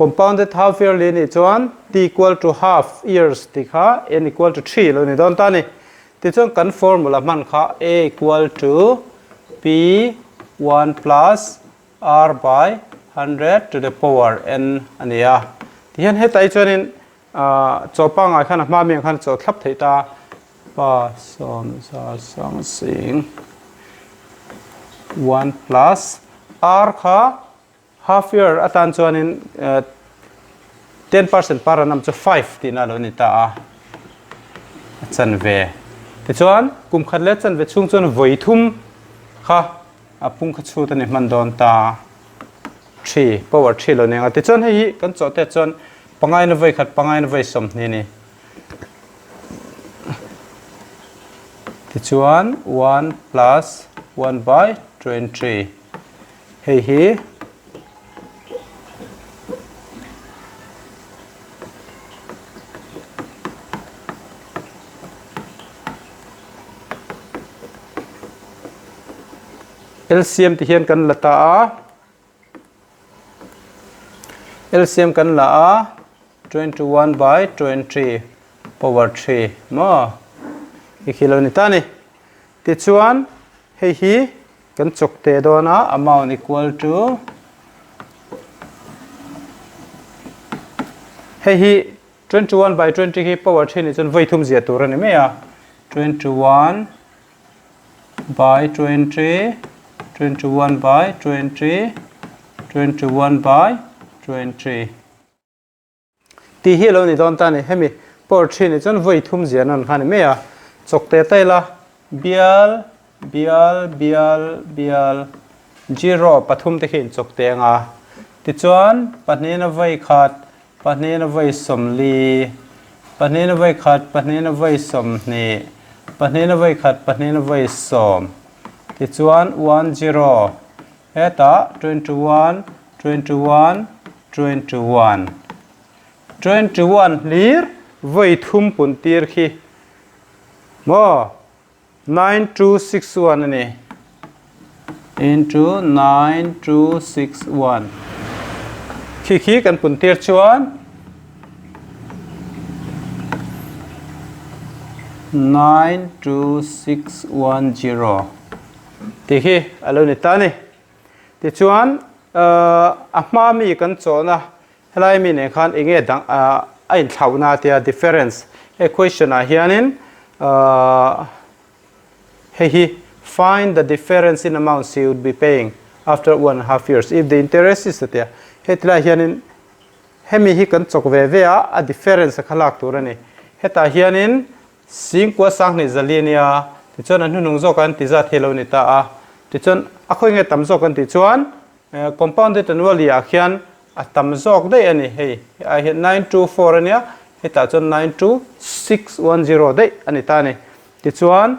Speaker 1: compounded half yearly ni chuan t equal to half years ti kha n equal to 3 lo ni don ta ni ti chuan kan formula man kha a equal to p 1 plus r by 100 to the power n ania ti hian hetai chuan in chopa ngai khan ma mi khan cho thlap thei ta pa som sa sang sing 1 plus r kha half year atan chuan in 10% para nam chu 5 ti na lo ni ta chan ve ti chuan kum khat le chan ve chung chuan voi thum kha apung kha chu ta ni man don ta 3 power 3 lo nenga ti chuan hei kan cho te chuan pangai na vai khat pangai na vai som ni ni ti chuan 1 plus 1 by 23 hei hi LCM ti hian kan lata LCM kan la 21 by 23 power 3 mo ikhilo ni ta ni ti chuan hei hi kan chok te do na amount equal to hei hi 21 by 20 hi power 3 ni chun voi thum zia tur ani me a 21 by 20 21 by 20 21 by 20 ti hi lo ni don ta ni hemi power 3 ni chon voi thum zia non khani me a chok te tai la bial 0 pathum te khin chok te nga ti chuan pahne na vai khat pahne na vai som li pahne na vai khat pahne na vai som ni pahne na vai khat pahne na vai som ti chuan 10 eta 21 lir voi thum pun tir khi mo 9261 ani into 9261 khi kan pun tir chuan 92610 ti hi alo ni ta ni ti chuan ahma mi kan chona helai mi ne khan enge dang ai thlauna tia difference equation a hianin he find the difference in amounts he would be paying after 1.5 years if the interest is there hetla hianin hemi hi kan chok ve ve a difference khalak turani heta hianin sing kwa sang ni zalinia ti chon an hunung zo kan ti za thelo ni ta a ti chon akhoi nge tam zo kan ti chuan compounded annually a khian a tam zok dei ani hei a hi 924 ania heta chon 92610 dei ani ta ni ti chuan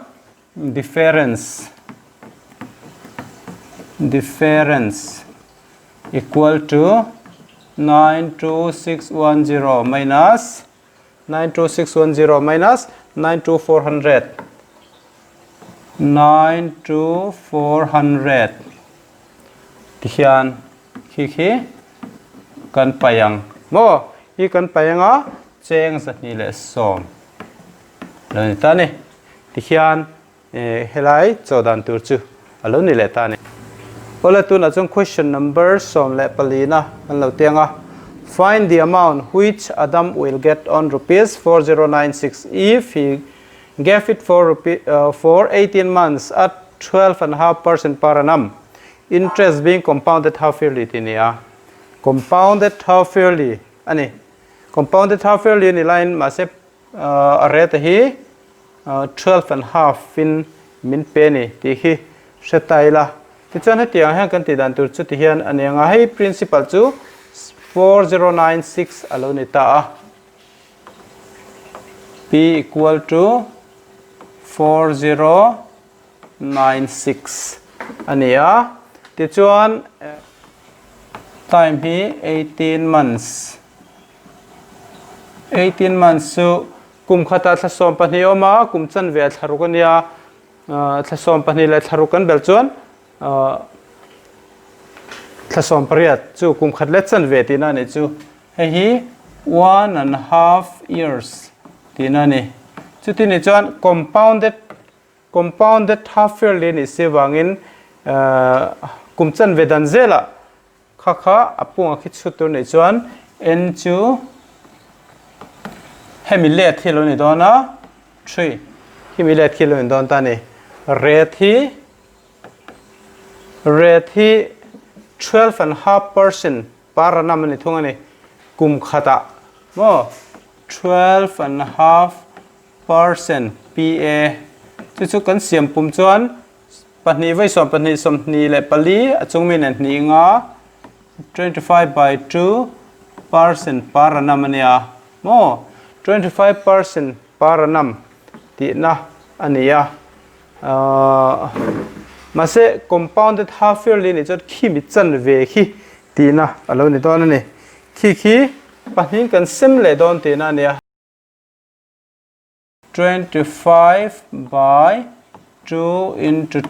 Speaker 1: difference equal to 92610 minus 92610 minus 92400 92400 hian khi kan payang mo hi kan payanga cheng zani le som lo ni ta ni hian helai chodan tur chu alo ni le ta ni ola tu na chung question number som le palina kan lo tianga find the amount which Adam will get on rupees 4096 if he gave it for 18 months at 12.5% per annum. Interest being compounded half yearly tinia. Compounded half yearly. Ani compounded half yearly ni line masep rate hi 12.5 fin min penny ti hi setaila. Ti chuan hetiang hang kan ti dan tur chu ti hian ani anga hei principal chu 4096 alone ta P equal to 4096 ania tichuan time hi 18 months 18 months so kum khata thlasom pani oma kum chan ve tharukania thlasom pani le tharukan bel chuan thlasom pariat chu kum khat le chan ve tina ni chu hi 1.5 years tina ni chu ti ni chuan compounded half yearly ni sewangin kum chan ve dan zela kha apung khit chu tur ni chuan n chu hemile thilo ni dona 3 hemile thilo ni don ta ni rate hi 12.5% per annum ni thungani kum khata mo 12.5% PA chu kan siam pum chuan pani vai som pani som ni le pali achungmi nan ni nga 25/2% per annum ania mo 25% per annum ti na ania mase compounded half yearly ni chot khi mi chan ve khi tina alo ni don ani khi pahin kan sim le don tina nia 25/2 into 2%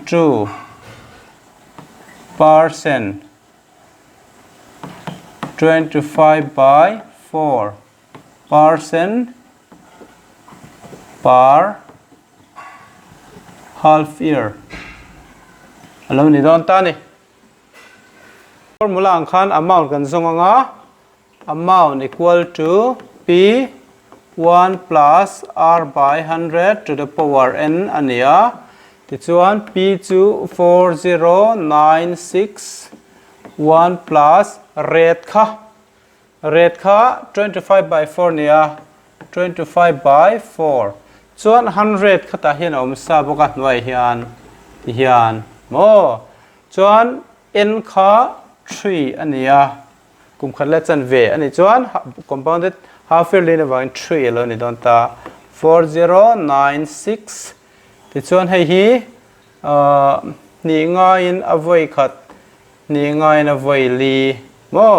Speaker 1: 25/4% per half year alo ni don ta ni formula ang khan amount kan zonga amount equal to p 1 plus r by 100 to the power n ania tichuan p chu 4096 1 plus rate kha 25/4 nia 25/4 chuan 100 khata hian om sa boka hnuai hian mo chuan n kha 3 ania kum khat le chan ve ani chuan compounded half yearly na wang 3 alo ni don ta 4096 ti chuan hei hi ni nga in avoi khat ni nga in avoi li mo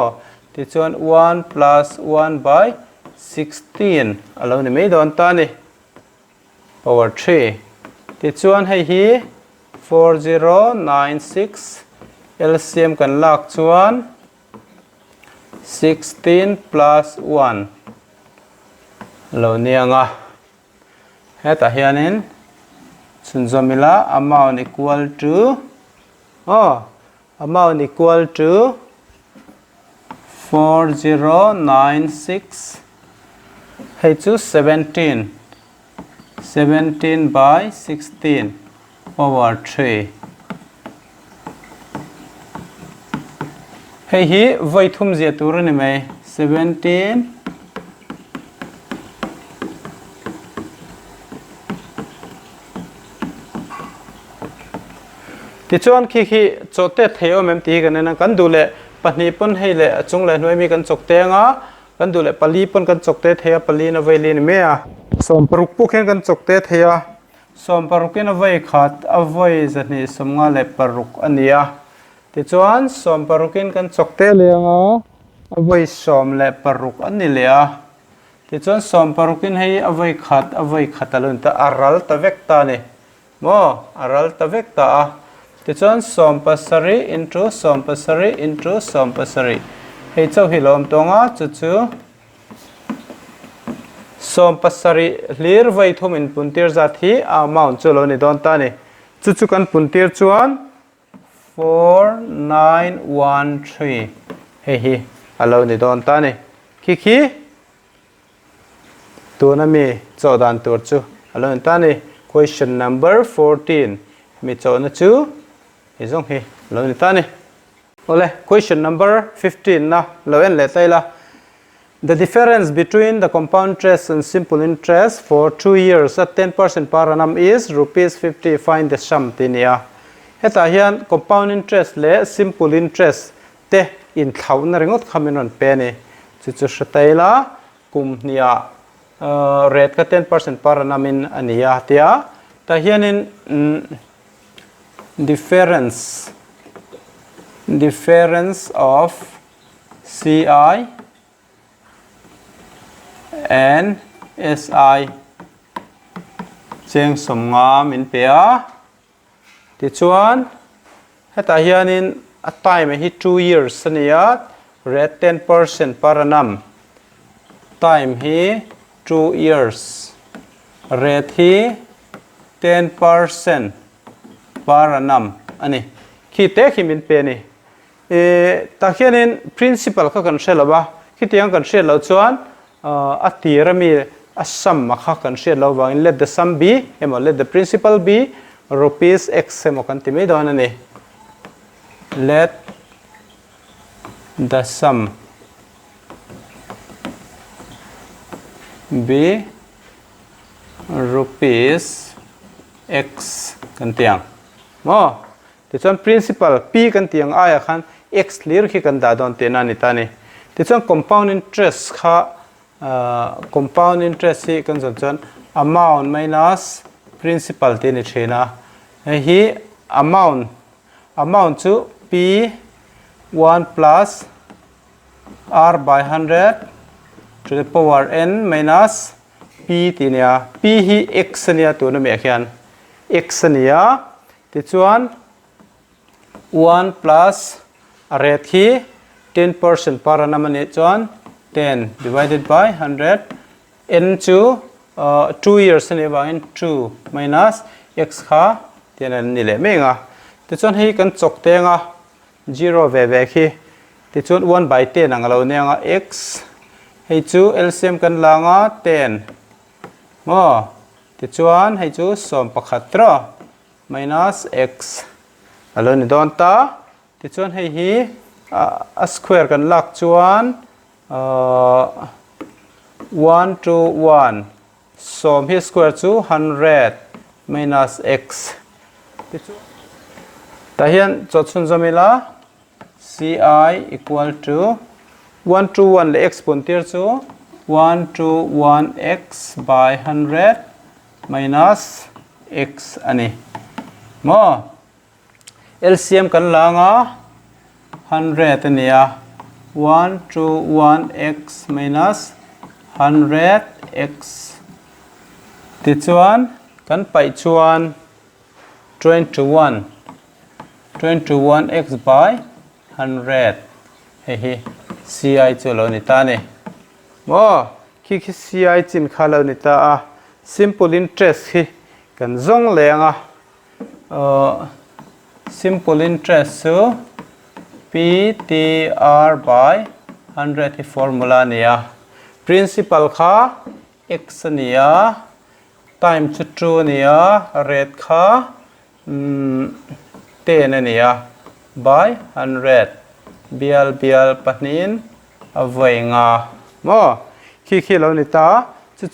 Speaker 1: ti chuan 1 plus 1/16 alo ni me don ta ni power 3 ti chuan hei hi 4096 LCM kan lak chuan 16 plus 1 lo nianga heta hianin chunzomila amount equal to amount equal to 4096 hey chu 17/16 power 3 hey hi voi thum zia tur ni mai 17 ti chuan khi chote thei om em ti kan na kan du le pahni pon hei le achung le hnoi mi kan chokte nga kan du le pali pon kan chokte theya pali na vai lin me a som paruk pu khen kan chokte theya som paruk in avai khat avai zani somnga le paruk ania ti chuan som parukin kan chokte le nga avai som le paruk ani le a tichuan som parukin hei avai khat alun ta aral ta vek ta ni mo aral ta vek ta a tichuan som pasari into som pasari hei chau hi lom tonga chu som pasari hlir vai thum in puntir zat hi amount chu lo ni don ta ni chu kan puntir chuan 4913 hei hi alo ni don ta ni khi tu na mi chaw dan tur chu alo ni ta ni question number 14 mi chaw na chu hi zong hi alo ni ta ni ole question number 15 na lo en le taila. The difference between the compound interest and simple interest for 2 years at 10% per annum is rupees 50. Find the sum tinia. Heta hian compound interest le simple interest te in thau na ringot khaminon pe ni chu shataila kum nia rate ka 10% per annum in ania tia ta hian in difference of CI and SI cheng som nga min pe a tichuan heta hian in a time hi 2 years ania rate 10% per annum time hi 2 years rate hi 10% per annum ani khi te khi min pe ni ta hian in principal ka kan shela khi tiang kan shela chuan atirami asam makha kan share lo wang let the sum be emo let the principal be rupees x emo kan ti me don ani let the sum be rupees x kan tiang mo ti chuan principal p kan tiang aya khan x clear khi kan da don te na ni ta ni ti chuan compound interest kha compound interest hi kan zon chuan amount minus principal te ni thena hi amount chu p 1 plus r by 100 to the power n minus p tinia p hi x ania tu na me khian x ania ti chuan 1 plus rate hi 10% per annum ani chuan 10 divided by 100 n to 2 years ani wangin 2 minus x kha tian ni le menga ti chuan hi kan chok te nga 0 ve khi ti chuan 1 by 10 ang lo ne nga x hei chu LCM kan la nga 10 mo ti chuan hei chu som pakhat tro minus x alo ni don ta ti chuan hei hi a square kan lak chuan 1 to 1 som hi square chu 100 minus x ta hian chot chun zamila CI equal to 1 to 1 le x puntir chu 1 to 1 x by 100 minus x ani mo LCM kan la nga 100 ania 1 to 1 x minus 100 x ti chuan kan pai chuan 21 x by 100 he CI chu lo ni ta ni mo khi CI chin kha lo ni ta a simple interest hi kan zong lenga simple interest so PTR by 100 hi formula niya principal kha x niya time chu 2 niya rate kha 10 niya by 100 bial panin avai nga mo khi lo ni ta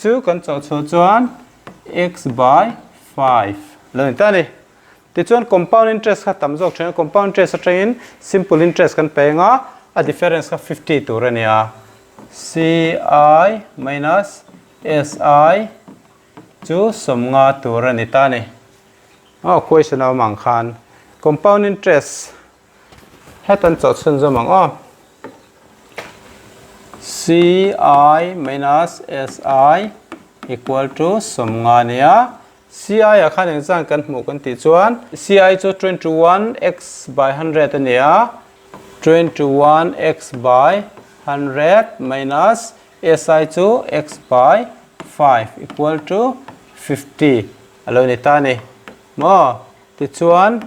Speaker 1: chu kan chaw chuan x by 5 lo ni ta ni ti chuan compound interest kha tam jok thena compound interest a train simple interest kan pe nga a difference kha 50 tur ania CI minus SI chu som nga tur ani ta ni question aw mang khan compound interest hatan chaw chun zamang ci minus si equal to som nga nia ci a khan eng chang kan hmu kan ti chuan ci chu 21x by 100 ania 21x by 100 minus si chu x by 5 equal to 50 alo ni ta ni mo ti chuan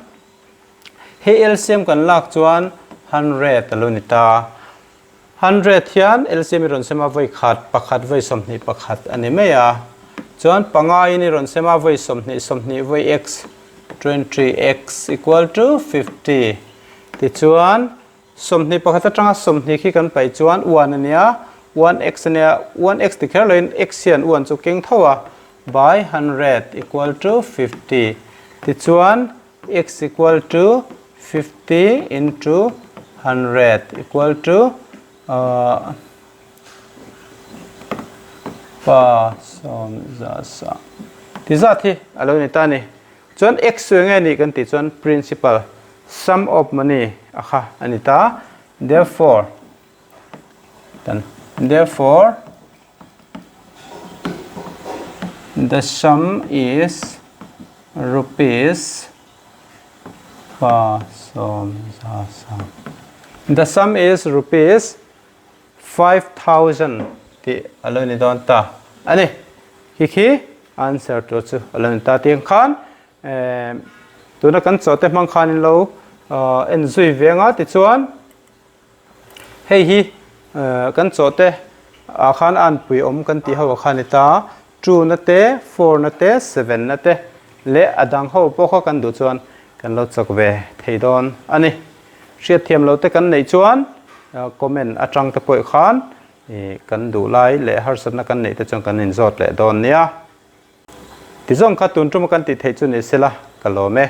Speaker 1: he LCM kan lak chuan 100 alo ni ta 100 hian LCM ron sema voi khat pakhat voi somni pakhat ani me ya chuan pangai ni ron sema voi somni voi x 23x equal to 50 ti chuan somni pakhat atanga somni khi kan pai chuan 1 ania 1x ania 1x ti kherloin x hian 1 chu keng thowa by 100 equal to 50 ti chuan x equal to 50 into 100 equal to pa som za sa ti za thi alo ni ta ni chuan x nge ni kan ti chuan principal sum of money akha anita therefore the sum is rupees pa som za sa the sum is rupees 5,000 ti alo ni don ta ani khi answer to chu alo ni ta tiang khan tuna kan chote mang khan in lo en zui venga ti chuan hei hi kan chote a khan an pui om kan ti ho khan ta 2 na te 4 na te 7 na te le adang ho po kho kan du chuan kan lo chok ve thei don ani hriat thiam lo te kan nei chuan comment atang te poi khan kan du lai le har san na kan nei te chang kan in zawt le don nia ti zong kha tun tum kan ti thei chu ni sela kalo me